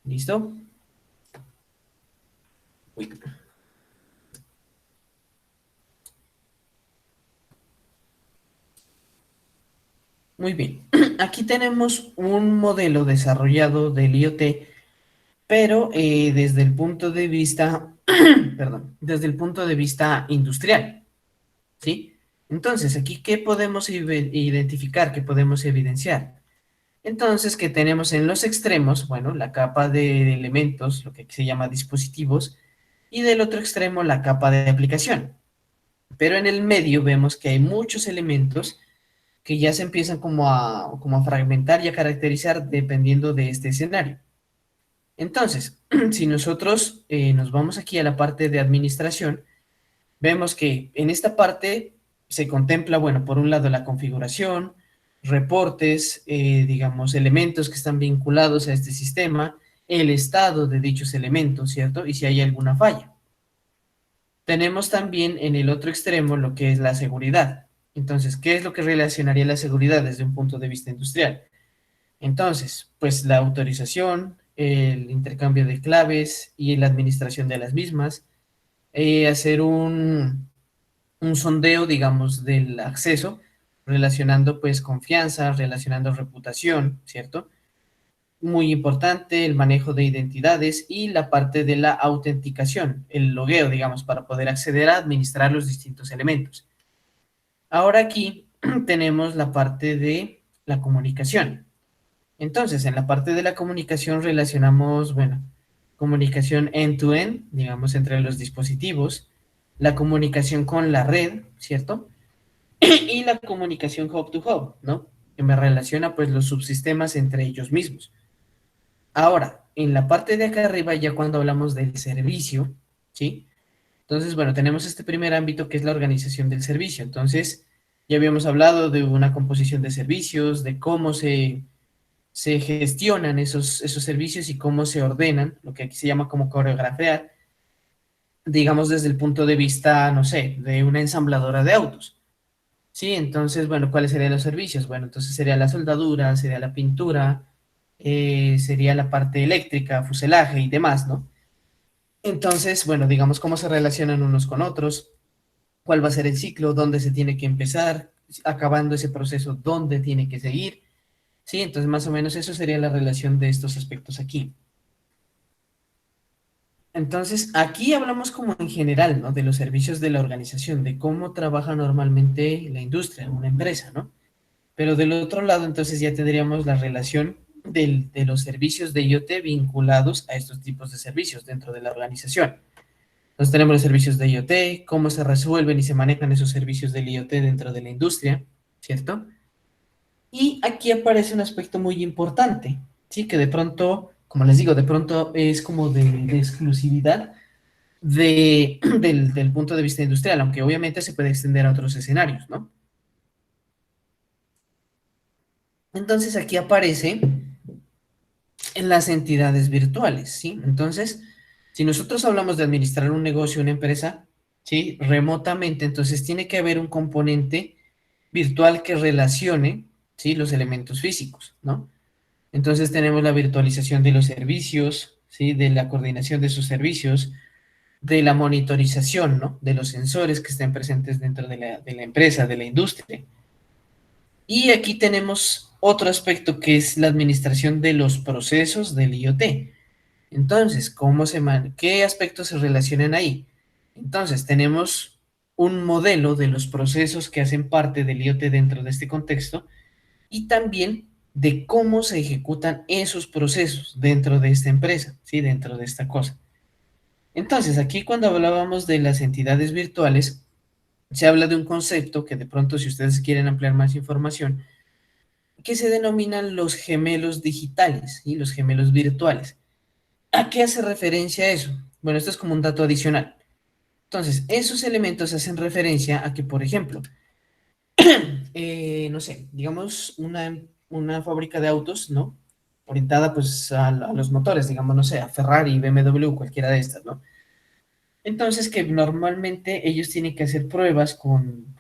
¿Listo? Uy. Muy bien. Aquí tenemos un modelo desarrollado del IoT, pero desde el punto de vista, perdón, desde el punto de vista industrial, ¿sí? Entonces, aquí, ¿qué podemos identificar? ¿Qué podemos evidenciar? Entonces, que tenemos en los extremos, bueno, la capa de elementos, lo que aquí se llama dispositivos, y del otro extremo la capa de aplicación. Pero en el medio vemos que hay muchos elementos que ya se empiezan como a fragmentar y a caracterizar dependiendo de este escenario. Entonces, si nosotros nos vamos aquí a la parte de administración, vemos que en esta parte se contempla, bueno, por un lado la configuración, reportes, digamos, elementos que están vinculados a este sistema, el estado de dichos elementos, ¿cierto? Y si hay alguna falla. Tenemos también en el otro extremo lo que es la seguridad. Entonces, ¿qué es lo que relacionaría la seguridad desde un punto de vista industrial? Entonces, pues la autorización, el intercambio de claves y la administración de las mismas, hacer un sondeo, digamos, del acceso, relacionando pues confianza, relacionando reputación, ¿cierto? Muy importante el manejo de identidades y la parte de la autenticación, el logueo, digamos, para poder acceder a administrar los distintos elementos. Ahora aquí tenemos la parte de la comunicación. Entonces, en la parte de la comunicación relacionamos, bueno, comunicación end-to-end, digamos, entre los dispositivos, la comunicación con la red, ¿cierto? Y la comunicación hub-to-hub, ¿no? Que me relaciona, pues, los subsistemas entre ellos mismos. Ahora, en la parte de acá arriba, ya cuando hablamos del servicio, ¿sí? Entonces, bueno, tenemos este primer ámbito que es la organización del servicio. Entonces, ya habíamos hablado de una composición de servicios, de cómo se gestionan esos servicios y cómo se ordenan, lo que aquí se llama como coreografiar, digamos desde el punto de vista, no sé, de una ensambladora de autos. Sí, entonces, bueno, ¿cuáles serían los servicios? Bueno, entonces sería la soldadura, sería la pintura, sería la parte eléctrica, fuselaje y demás, ¿no? Entonces, bueno, digamos cómo se relacionan unos con otros, cuál va a ser el ciclo, dónde se tiene que empezar, acabando ese proceso, dónde tiene que seguir. Sí, entonces más o menos eso sería la relación de estos aspectos aquí. Entonces, aquí hablamos como en general, ¿no? De los servicios de la organización, de cómo trabaja normalmente la industria, una empresa, ¿no? Pero del otro lado, entonces ya tendríamos la relación de los servicios de IoT vinculados a estos tipos de servicios dentro de la organización. Entonces tenemos los servicios de IoT, cómo se resuelven y se manejan esos servicios del IoT dentro de la industria, ¿cierto? Y aquí aparece un aspecto muy importante, ¿sí? Que de pronto, como les digo, de pronto es como de exclusividad del punto de vista industrial, aunque obviamente se puede extender a otros escenarios, ¿no? Entonces aquí aparece en las entidades virtuales, ¿sí? Entonces, si nosotros hablamos de administrar un negocio, una empresa, ¿sí? Remotamente, entonces tiene que haber un componente virtual que relacione, ¿sí? Los elementos físicos, ¿no? Entonces tenemos la virtualización de los servicios, ¿sí? De la coordinación de sus servicios, de la monitorización, ¿no? De los sensores que estén presentes dentro de la empresa, de la industria. Y aquí tenemos otro aspecto que es la administración de los procesos del IoT. Entonces, ¿qué aspectos se relacionan ahí? Entonces, tenemos un modelo de los procesos que hacen parte del IoT dentro de este contexto y también de cómo se ejecutan esos procesos dentro de esta empresa, ¿sí? Dentro de esta cosa. Entonces, aquí cuando hablábamos de las entidades virtuales, se habla de un concepto que de pronto, si ustedes quieren ampliar más información, que se denominan los gemelos digitales y los gemelos virtuales. ¿A qué hace referencia eso? Bueno, esto es como un dato adicional. Entonces, esos elementos hacen referencia a que, por ejemplo, no sé, digamos una fábrica de autos, ¿no? Orientada pues a los motores, digamos, no sé, a Ferrari, BMW, cualquiera de estas, ¿no? Entonces, que normalmente ellos tienen que hacer pruebas con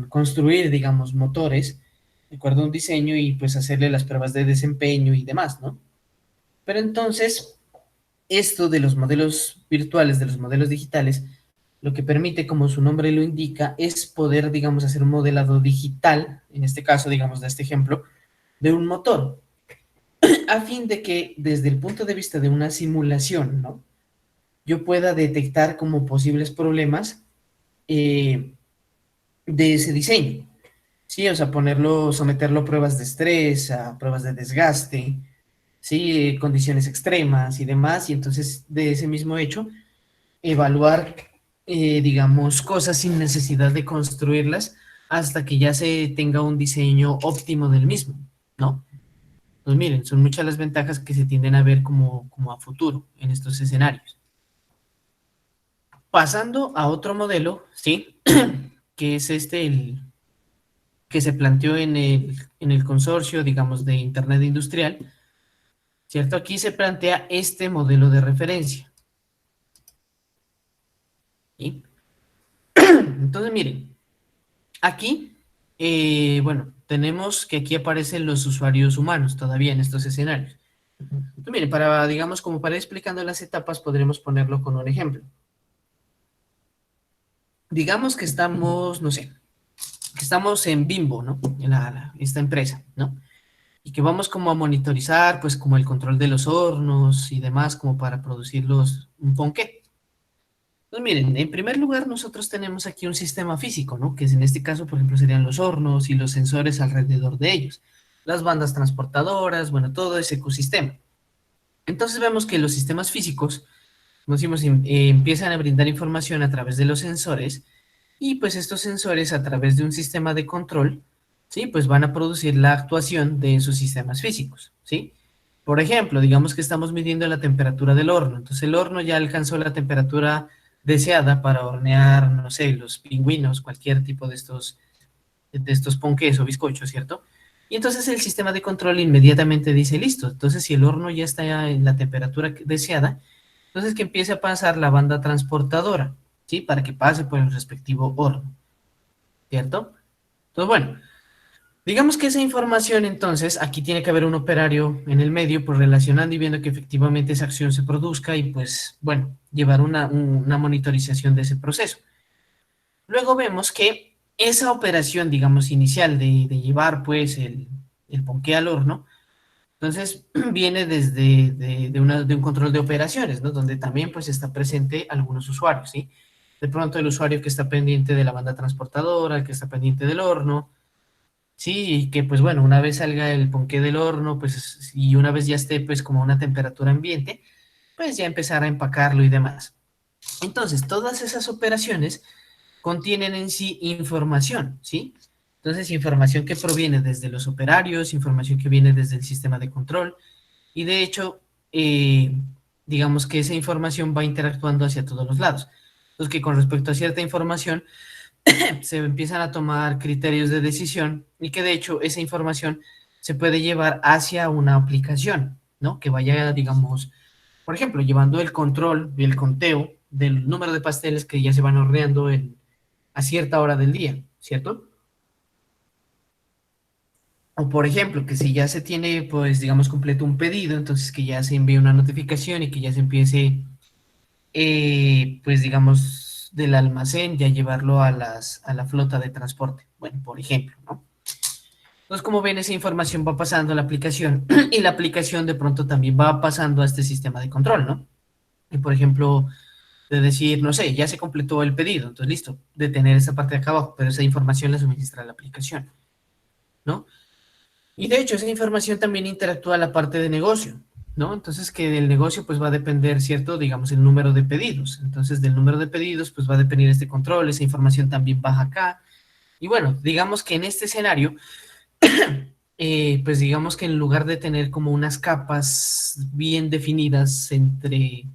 construir, digamos, motores, de acuerdo a un diseño y pues hacerle las pruebas de desempeño y demás, ¿no? Pero entonces, esto de los modelos virtuales, de los modelos digitales, lo que permite, como su nombre lo indica, es poder, digamos, hacer un modelado digital, en este caso, digamos, de este ejemplo, de un motor, a fin de que desde el punto de vista de una simulación, ¿no? Yo pueda detectar como posibles problemas eh, de ese diseño. Sí, o sea, someterlo a pruebas de estrés, a pruebas de desgaste, sí, condiciones extremas y demás, y entonces de ese mismo hecho, evaluar, digamos, cosas sin necesidad de construirlas hasta que ya se tenga un diseño óptimo del mismo, ¿no? Pues miren, son muchas las ventajas que se tienden a ver como a futuro en estos escenarios. Pasando a otro modelo, ¿sí? Que es el que se planteó en el consorcio, digamos, de Internet Industrial, ¿cierto? Aquí se plantea este modelo de referencia, ¿sí? Entonces, miren, aquí, bueno, tenemos que aquí aparecen los usuarios humanos todavía en estos escenarios. Entonces, miren, para, digamos, como para ir explicando las etapas, podremos ponerlo con un ejemplo. Digamos que estamos, no sé, que estamos en Bimbo, ¿no? En esta empresa, ¿no? Y que vamos como a monitorizar, pues, como el control de los hornos y demás, como para producirlos un ponqué. Pues miren, en primer lugar nosotros tenemos aquí un sistema físico, ¿no? Que en este caso, por ejemplo, serían los hornos y los sensores alrededor de ellos, las bandas transportadoras, bueno, todo ese ecosistema. Entonces vemos que los sistemas físicos, como decimos, empiezan a brindar información a través de los sensores y pues estos sensores a través de un sistema de control, ¿sí? Pues van a producir la actuación de esos sistemas físicos, ¿sí? Por ejemplo, digamos que estamos midiendo la temperatura del horno, entonces el horno ya alcanzó la temperatura deseada para hornear, no sé, los pingüinos, cualquier tipo de estos ponqués o bizcochos, ¿cierto? Y entonces el sistema de control inmediatamente dice, listo, entonces si el horno ya está en la temperatura deseada, entonces que empiece a pasar la banda transportadora, ¿sí? Para que pase por el respectivo horno, ¿cierto? Entonces, bueno, digamos que esa información entonces, aquí tiene que haber un operario en el medio, pues relacionando y viendo que efectivamente esa acción se produzca y pues, bueno, llevar una monitorización de ese proceso. Luego vemos que esa operación, digamos, inicial de llevar pues el ponqué al horno, entonces viene desde de un control de operaciones, ¿no? Donde también pues está presente algunos usuarios, ¿sí? De pronto el usuario que está pendiente de la banda transportadora, el que está pendiente del horno, sí, y que pues bueno, una vez salga el ponqué del horno, pues y una vez ya esté pues como a una temperatura ambiente, pues ya empezar a empacarlo y demás. Entonces, todas esas operaciones contienen en sí información, ¿sí? Entonces, información que proviene desde los operarios, información que viene desde el sistema de control, y de hecho, digamos que esa información va interactuando hacia todos los lados. Entonces, que con respecto a cierta información, se empiezan a tomar criterios de decisión y que de hecho esa información se puede llevar hacia una aplicación, ¿no? Que vaya, digamos, por ejemplo, llevando el control y el conteo del número de pasteles que ya se van horneando a cierta hora del día, ¿cierto? O por ejemplo, que si ya se tiene, pues, digamos, completo un pedido, entonces que ya se envíe una notificación y que ya se empiece, pues, digamos, del almacén ya llevarlo a la flota de transporte. Bueno, por ejemplo, ¿no? Entonces, como ven, esa información va pasando a la aplicación y la aplicación de pronto también va pasando a este sistema de control, ¿no? Y por ejemplo, de decir, no sé, ya se completó el pedido, entonces listo, de tener esa parte de acá abajo, pero esa información la suministra la aplicación, ¿no? Y de hecho, esa información también interactúa la parte de negocio, ¿no? Entonces, que del negocio pues va a depender, ¿cierto? Digamos, el número de pedidos. Entonces, del número de pedidos pues va a depender este control, esa información también baja acá. Y bueno, digamos que en este escenario, pues digamos que en lugar de tener como unas capas bien definidas entre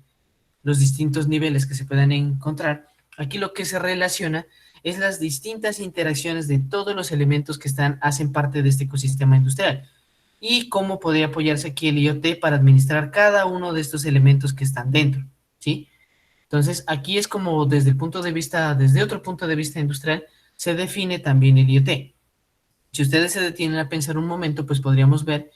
los distintos niveles que se puedan encontrar, aquí lo que se relaciona es las distintas interacciones de todos los elementos que hacen parte de este ecosistema industrial y cómo podría apoyarse aquí el IoT para administrar cada uno de estos elementos que están dentro, ¿sí? Entonces, aquí es como desde el punto de vista, desde otro punto de vista industrial, se define también el IoT. Si ustedes se detienen a pensar un momento, pues podríamos ver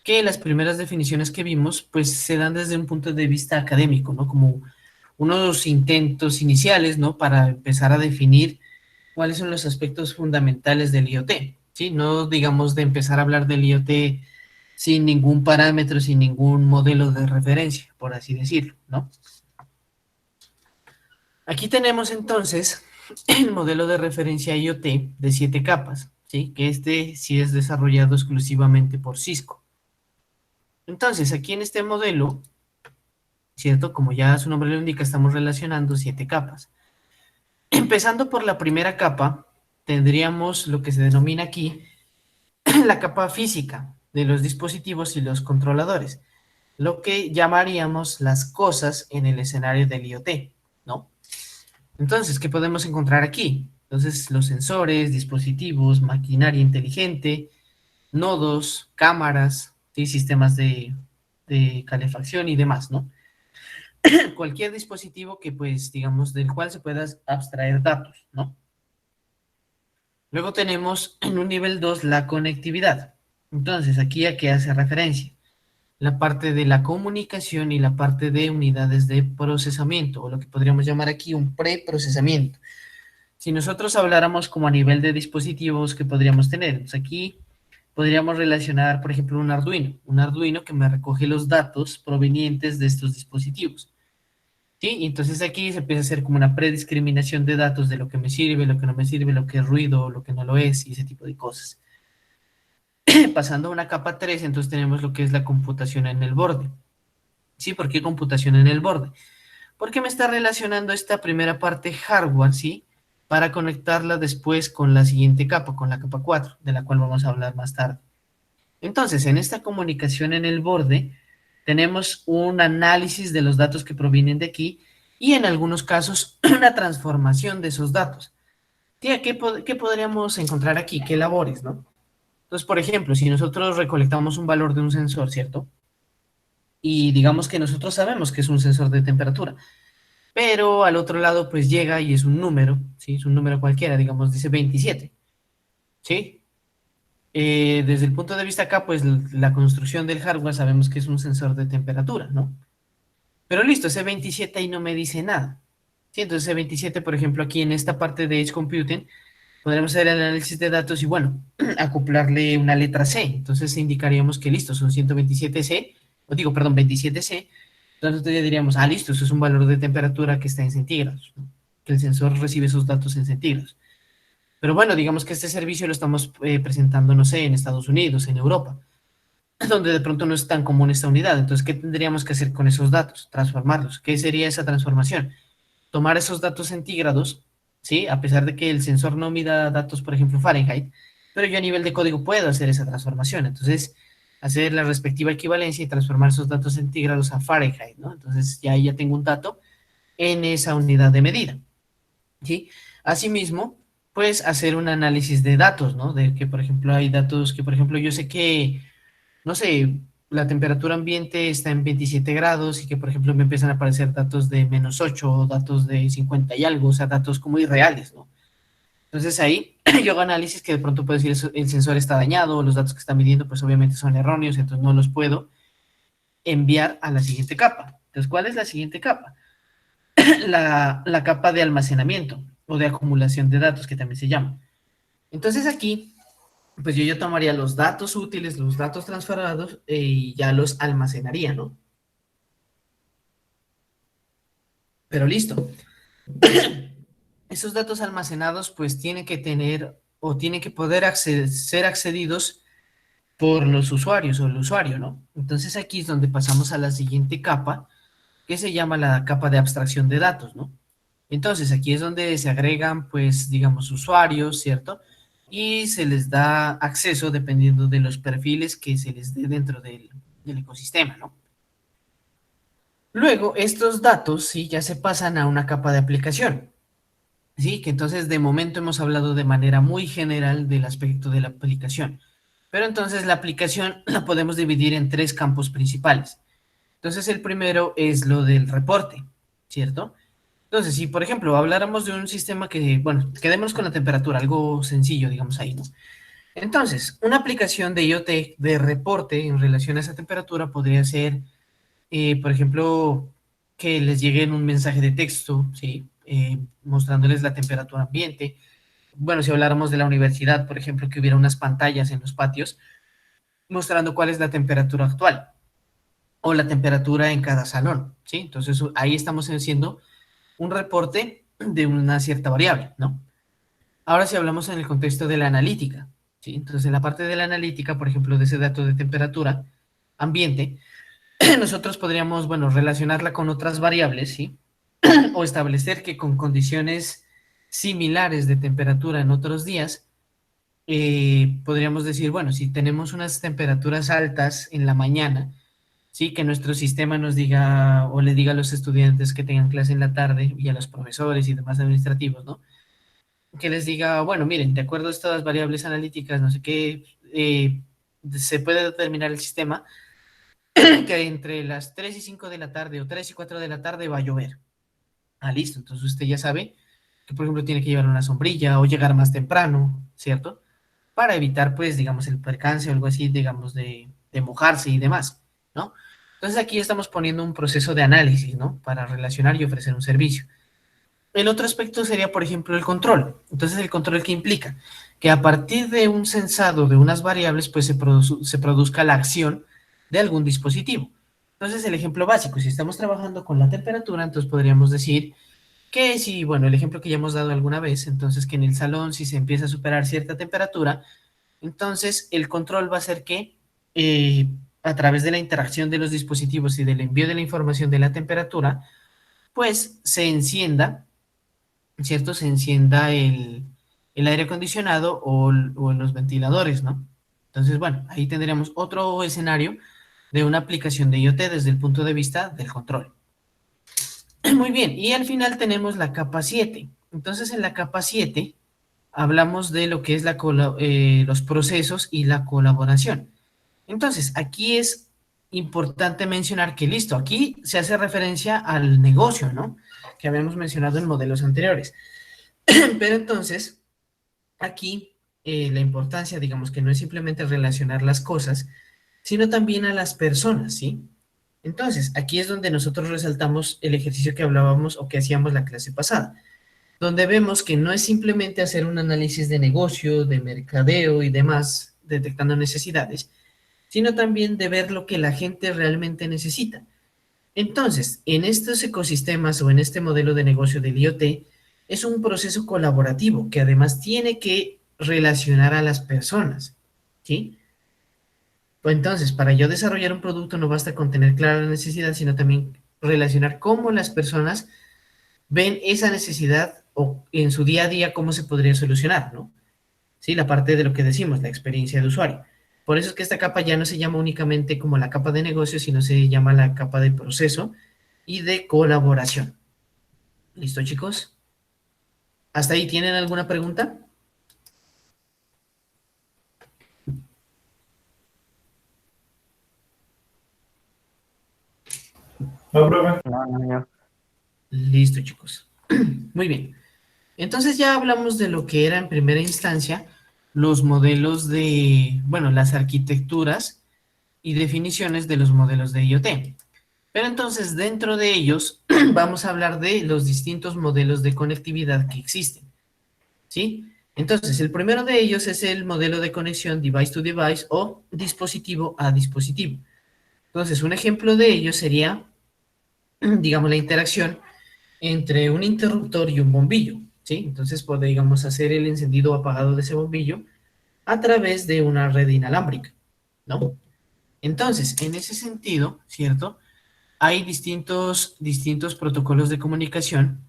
que las primeras definiciones que vimos, pues se dan desde un punto de vista académico, ¿no? Como unos intentos iniciales, ¿no? Para empezar a definir cuáles son los aspectos fundamentales del IoT, ¿sí? No digamos de empezar a hablar del IoT sin ningún parámetro, sin ningún modelo de referencia, por así decirlo, ¿no? Aquí tenemos entonces el modelo de referencia IoT de 7 capas, ¿sí? Que este sí es desarrollado exclusivamente por Cisco. Entonces, aquí en este modelo, ¿cierto? Como ya su nombre lo indica, estamos relacionando 7 capas. Empezando por la primera capa, tendríamos lo que se denomina aquí la capa física de los dispositivos y los controladores, lo que llamaríamos las cosas en el escenario del IoT, ¿no? Entonces, ¿qué podemos encontrar aquí? Entonces, los sensores, dispositivos, maquinaria inteligente, nodos, cámaras, ¿sí? Sistemas de calefacción y demás, ¿no? Cualquier dispositivo que, pues, digamos, del cual se pueda abstraer datos, ¿no? Luego tenemos en un nivel 2 la conectividad. Entonces, ¿aquí a qué hace referencia? La parte de la comunicación y la parte de unidades de procesamiento, o lo que podríamos llamar aquí un preprocesamiento. Si nosotros habláramos como a nivel de dispositivos que podríamos tener, pues aquí podríamos relacionar, por ejemplo, un Arduino que me recoge los datos provenientes de estos dispositivos. ¿Sí? Y entonces aquí se empieza a hacer como una prediscriminación de datos de lo que me sirve, lo que no me sirve, lo que es ruido, lo que no lo es, y ese tipo de cosas. Pasando a una capa 3, entonces tenemos lo que es la computación en el borde. ¿Sí? ¿Por qué computación en el borde? Porque me está relacionando esta primera parte hardware, ¿sí? Para conectarla después con la siguiente capa, con la capa 4, de la cual vamos a hablar más tarde. Entonces, en esta comunicación en el borde, tenemos un análisis de los datos que provienen de aquí y en algunos casos una transformación de esos datos. Tía, ¿qué podríamos encontrar aquí? ¿Qué labores, no? Entonces, por ejemplo, si nosotros recolectamos un valor de un sensor, ¿cierto? Y digamos que nosotros sabemos que es un sensor de temperatura, pero al otro lado pues llega y es un número, ¿sí? Es un número cualquiera, digamos, dice 27, ¿sí? Desde el punto de vista acá, pues la construcción del hardware sabemos que es un sensor de temperatura, ¿no? Pero listo, ese 27 ahí no me dice nada. ¿Sí? Entonces ese 27, por ejemplo, aquí en esta parte de Edge Computing, podremos hacer el análisis de datos y bueno, acoplarle una letra C. Entonces indicaríamos que listo, son 127C, o digo, perdón, 27C. Entonces ya diríamos, ah, listo, eso es un valor de temperatura que está en centígrados, ¿no? Que el sensor recibe esos datos en centígrados. Pero bueno, digamos que este servicio lo estamos presentando, no sé, en Estados Unidos, en Europa, donde de pronto no es tan común esta unidad. Entonces, ¿qué tendríamos que hacer con esos datos? Transformarlos. ¿Qué sería esa transformación? Tomar esos datos centígrados, ¿sí? A pesar de que el sensor no mida datos, por ejemplo, Fahrenheit, pero yo a nivel de código puedo hacer esa transformación. Entonces, hacer la respectiva equivalencia y transformar esos datos centígrados a Fahrenheit, ¿no? Entonces, ya ahí ya tengo un dato en esa unidad de medida, ¿sí? Asimismo, pues hacer un análisis de datos, ¿no? De que, por ejemplo, hay datos que, por ejemplo, yo sé que, no sé, la temperatura ambiente está en 27 grados y que, por ejemplo, me empiezan a aparecer datos de -8 o datos de 50 y algo, o sea, datos como irreales, ¿no? Entonces ahí yo hago análisis que de pronto puedo decir el sensor está dañado, los datos que está midiendo pues obviamente son erróneos, entonces no los puedo enviar a la siguiente capa. Entonces, ¿cuál es la siguiente capa? La capa de almacenamiento o de acumulación de datos, que también se llama. Entonces aquí, pues yo ya tomaría los datos útiles, los datos transferados y ya los almacenaría, ¿no? Pero listo. Esos datos almacenados pues tienen que tener o tienen que poder ser accedidos por los usuarios o el usuario, ¿no? Entonces aquí es donde pasamos a la siguiente capa, que se llama la capa de abstracción de datos, ¿no? Entonces, aquí es donde se agregan, pues, digamos, usuarios, ¿cierto? Y se les da acceso dependiendo de los perfiles que se les dé dentro del ecosistema, ¿no? Luego, estos datos, sí, ya se pasan a una capa de aplicación, ¿sí? Que entonces, de momento hemos hablado de manera muy general del aspecto de la aplicación. Pero entonces la aplicación la podemos dividir en tres campos principales. Entonces, el primero es lo del reporte, ¿cierto? Entonces, si por ejemplo habláramos de un sistema que, bueno, quedémonos con la temperatura, algo sencillo, digamos ahí, ¿no? Entonces, una aplicación de IoT de reporte en relación a esa temperatura podría ser, por ejemplo, que les llegue un mensaje de texto, ¿sí? Mostrándoles la temperatura ambiente. Bueno, si habláramos de la universidad, por ejemplo, que hubiera unas pantallas en los patios mostrando cuál es la temperatura actual o la temperatura en cada salón, ¿sí? Entonces, ahí estamos haciendo un reporte de una cierta variable, ¿no? Ahora si hablamos en el contexto de la analítica, ¿sí? Entonces en la parte de la analítica, por ejemplo, de ese dato de temperatura ambiente, nosotros podríamos, bueno, relacionarla con otras variables, ¿sí? O establecer que con condiciones similares de temperatura en otros días, podríamos decir, bueno, si tenemos unas temperaturas altas en la mañana, sí, que nuestro sistema nos diga o le diga a los estudiantes que tengan clase en la tarde y a los profesores y demás administrativos, ¿no? Que les diga, bueno, miren, de acuerdo a estas variables analíticas, no sé qué, se puede determinar el sistema que entre las 3 y 5 de la tarde o 3 y 4 de la tarde va a llover. Ah, listo, entonces usted ya sabe que, por ejemplo, tiene que llevar una sombrilla o llegar más temprano, ¿cierto? Para evitar, pues, digamos, el percance o algo así, digamos, de mojarse y demás, ¿no? Entonces aquí estamos poniendo un proceso de análisis, ¿no? Para relacionar y ofrecer un servicio. El otro aspecto sería, por ejemplo, el control. Entonces, el control que implica que a partir de un censado de unas variables, pues se produzca la acción de algún dispositivo. Entonces, el ejemplo básico, si estamos trabajando con la temperatura, entonces podríamos decir que si, bueno, el ejemplo que ya hemos dado alguna vez, entonces que en el salón si se empieza a superar cierta temperatura, entonces el control va a ser que a través de la interacción de los dispositivos y del envío de la información de la temperatura, pues se encienda, ¿cierto? Se encienda el aire acondicionado o los ventiladores, ¿no? Entonces, bueno, ahí tendríamos otro escenario de una aplicación de IoT desde el punto de vista del control. Muy bien, y al final tenemos la capa 7. Entonces, en la capa 7 hablamos de lo que es los procesos y la colaboración. Entonces, aquí es importante mencionar que, listo, aquí se hace referencia al negocio, ¿no? Que habíamos mencionado en modelos anteriores. Pero entonces, aquí la importancia, digamos que no es simplemente relacionar las cosas, sino también a las personas, ¿sí? Entonces, aquí es donde nosotros resaltamos el ejercicio que hablábamos o que hacíamos la clase pasada, donde vemos que no es simplemente hacer un análisis de negocio, de mercadeo y demás, detectando necesidades, sino también de ver lo que la gente realmente necesita. Entonces, en estos ecosistemas o en este modelo de negocio del IoT, es un proceso colaborativo que además tiene que relacionar a las personas, ¿sí? Pues entonces, para yo desarrollar un producto no basta con tener clara la necesidad, sino también relacionar cómo las personas ven esa necesidad o en su día a día cómo se podría solucionar, ¿no? Sí, la parte de lo que decimos, la experiencia de usuario. Por eso es que esta capa ya no se llama únicamente como la capa de negocio, sino se llama la capa de proceso y de colaboración. ¿Listo, chicos? ¿Hasta ahí tienen alguna pregunta? No, profe. No, no, no. Listo, chicos. Muy bien. Entonces ya hablamos de lo que era en primera instancia los modelos de, bueno, las arquitecturas y definiciones de los modelos de IoT. Pero entonces dentro de ellos vamos a hablar de los distintos modelos de conectividad que existen, ¿sí? Entonces el primero de ellos es el modelo de conexión device to device o dispositivo a dispositivo. Entonces un ejemplo de ello sería, digamos, la interacción entre un interruptor y un bombillo, ¿sí? Entonces podríamos hacer el encendido o apagado de ese bombillo a través de una red inalámbrica, ¿no? Entonces, en ese sentido, ¿cierto? Hay distintos protocolos de comunicación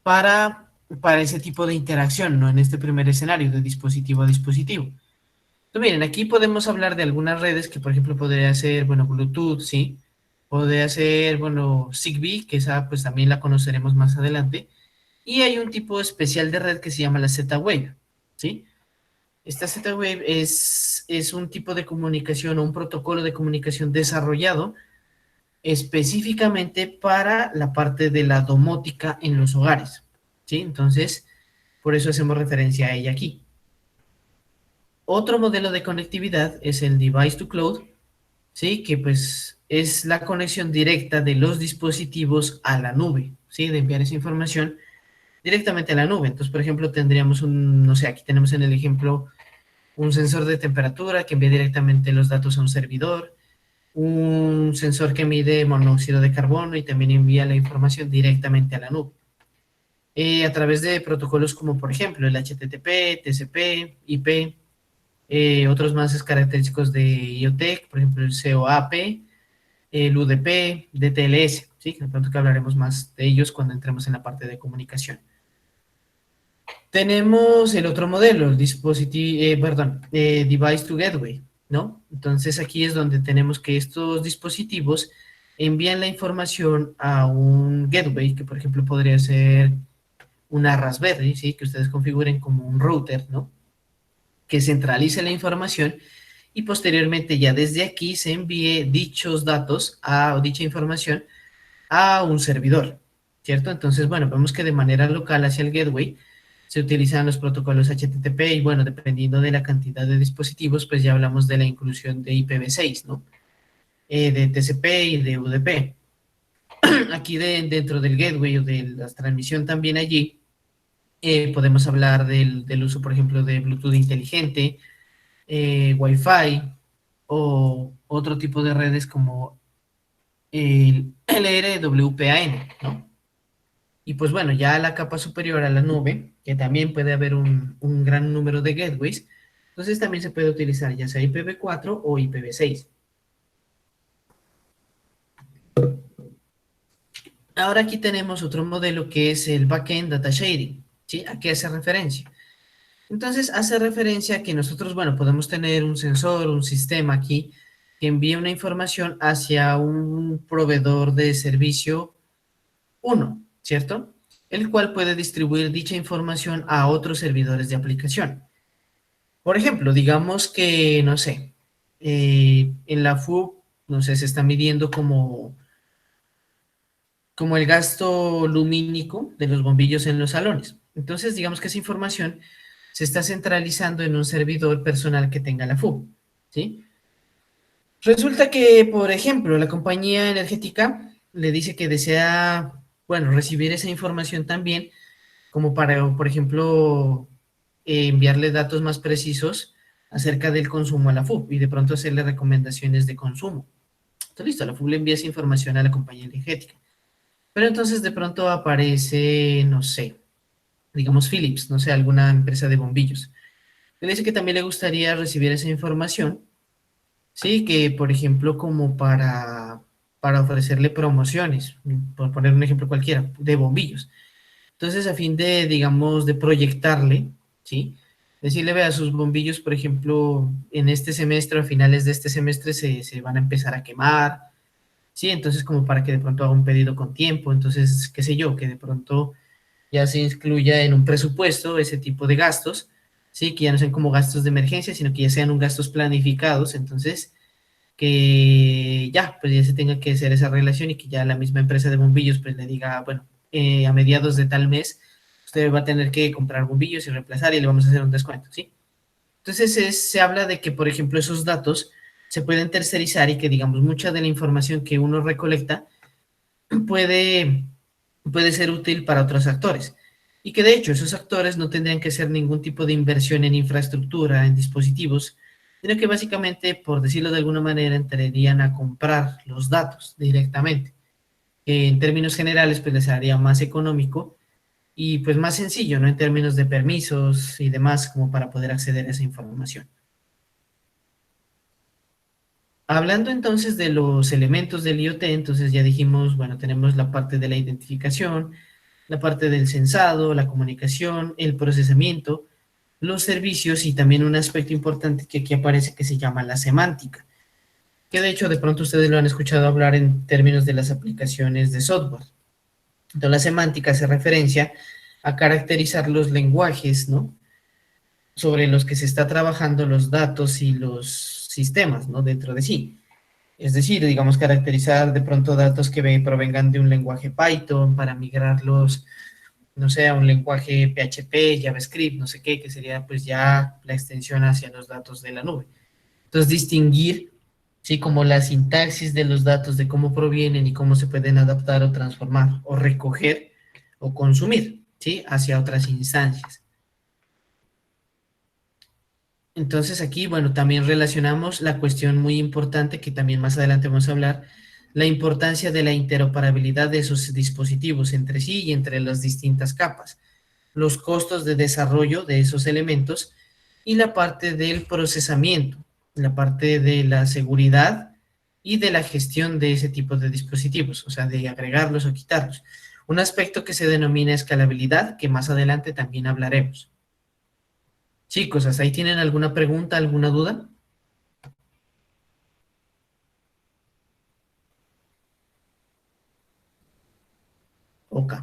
para ese tipo de interacción, ¿no? En este primer escenario de dispositivo a dispositivo. Entonces, miren, aquí podemos hablar de algunas redes que, por ejemplo, podría ser, bueno, Bluetooth, ¿sí? Podría ser, bueno, Zigbee, que esa pues también la conoceremos más adelante. Y hay un tipo especial de red que se llama la Z-Wave, ¿sí? Esta Z-Wave es un tipo de comunicación o un protocolo de comunicación desarrollado específicamente para la parte de la domótica en los hogares, ¿sí? Entonces, por eso hacemos referencia a ella aquí. Otro modelo de conectividad es el device to cloud, ¿sí? Que pues es la conexión directa de los dispositivos a la nube, ¿sí? De enviar esa información directamente a la nube. Entonces, por ejemplo, tendríamos no sé, aquí tenemos en el ejemplo un sensor de temperatura que envía directamente los datos a un servidor, un sensor que mide monóxido de carbono y también envía la información directamente a la nube. A través de protocolos como, por ejemplo, el HTTP, TCP, IP, otros más característicos de IoT, por ejemplo, el COAP, el UDP, DTLS, ¿sí? De pronto que hablaremos más de ellos cuando entremos en la parte de comunicación. Tenemos el otro modelo, el Device to Gateway, ¿no? Entonces aquí es donde tenemos que estos dispositivos envían la información a un gateway, que por ejemplo podría ser una Raspberry, ¿sí? Que ustedes configuren como un router, ¿no? Que centralice la información y posteriormente ya desde aquí se envíe dichos datos o dicha información a un servidor, ¿cierto? Entonces, bueno, vemos que de manera local hacia el gateway se utilizan los protocolos HTTP y bueno, dependiendo de la cantidad de dispositivos, pues ya hablamos de la inclusión de IPv6, ¿no? De TCP y de UDP. Aquí dentro del gateway o de la transmisión también allí, podemos hablar del uso, por ejemplo, de Bluetooth inteligente, Wi-Fi o otro tipo de redes como el LRWPAN, ¿no? Y pues bueno, ya a la capa superior a la nube, que también puede haber un gran número de gateways, entonces también se puede utilizar ya sea IPv4 o IPv6. Ahora aquí tenemos otro modelo que es el Backend Data Sharing, ¿sí? ¿A qué hace referencia? Entonces hace referencia a que nosotros, bueno, podemos tener un sensor, un sistema aquí que envíe una información hacia un proveedor de servicio uno, ¿cierto? El cual puede distribuir dicha información a otros servidores de aplicación. Por ejemplo, digamos que, no sé, en la FUB, no sé, se está midiendo como el gasto lumínico de los bombillos en los salones. Entonces, digamos que esa información se está centralizando en un servidor personal que tenga la FUB, ¿sí? Resulta que, por ejemplo, la compañía energética le dice que desea, bueno, recibir esa información también como para, por ejemplo, enviarle datos más precisos acerca del consumo a la FUB y de pronto hacerle recomendaciones de consumo. Entonces, listo, la FUB le envía esa información a la compañía energética. Pero entonces de pronto aparece, no sé, digamos Philips, no sé, alguna empresa de bombillos. Le dice que también le gustaría recibir esa información, sí, que por ejemplo como para ofrecerle promociones, por poner un ejemplo cualquiera, de bombillos. Entonces, a fin de, digamos, de proyectarle, ¿sí? Decirle, vea, sus bombillos, por ejemplo, en este semestre, a finales de este semestre, se van a empezar a quemar, ¿sí? Entonces, como para que de pronto haga un pedido con tiempo, entonces, qué sé yo, que de pronto ya se incluya en un presupuesto ese tipo de gastos, ¿sí? Que ya no sean como gastos de emergencia, sino que ya sean un gastos planificados, entonces, que ya, pues ya se tenga que hacer esa relación y que ya la misma empresa de bombillos pues le diga, bueno, a mediados de tal mes usted va a tener que comprar bombillos y reemplazar y le vamos a hacer un descuento, ¿sí? Entonces se habla de que, por ejemplo, esos datos se pueden tercerizar y que, digamos, mucha de la información que uno recolecta puede, puede ser útil para otros actores. Y que de hecho esos actores no tendrían que hacer ningún tipo de inversión en infraestructura, en dispositivos, sino que básicamente, por decirlo de alguna manera, entrarían a comprar los datos directamente. Que en términos generales, pues les haría más económico y pues más sencillo, ¿no? En términos de permisos y demás, como para poder acceder a esa información. Hablando entonces de los elementos del IoT, entonces ya dijimos, bueno, tenemos la parte de la identificación, la parte del censado, la comunicación, el procesamiento, los servicios y también un aspecto importante que aquí aparece que se llama la semántica, que de hecho de pronto ustedes lo han escuchado hablar en términos de las aplicaciones de software. Entonces la semántica hace referencia a caracterizar los lenguajes, ¿no? Sobre los que se está trabajando los datos y los sistemas, ¿no? Dentro de sí. Es decir, digamos, caracterizar de pronto datos que provengan de un lenguaje Python para migrarlos, no sé, a un lenguaje PHP, JavaScript, no sé qué, que sería pues ya la extensión hacia los datos de la nube. Entonces, distinguir, ¿sí? Como la sintaxis de los datos, de cómo provienen y cómo se pueden adaptar o transformar o recoger o consumir, ¿sí? Hacia otras instancias. Entonces aquí, bueno, también relacionamos la cuestión muy importante que también más adelante vamos a hablar, la importancia de la interoperabilidad de esos dispositivos entre sí y entre las distintas capas, los costos de desarrollo de esos elementos y la parte del procesamiento, la parte de la seguridad y de la gestión de ese tipo de dispositivos, o sea, de agregarlos o quitarlos. un aspecto que se denomina escalabilidad, que más adelante también hablaremos. Chicos, ¿hasta ahí tienen alguna pregunta, alguna duda? Ok.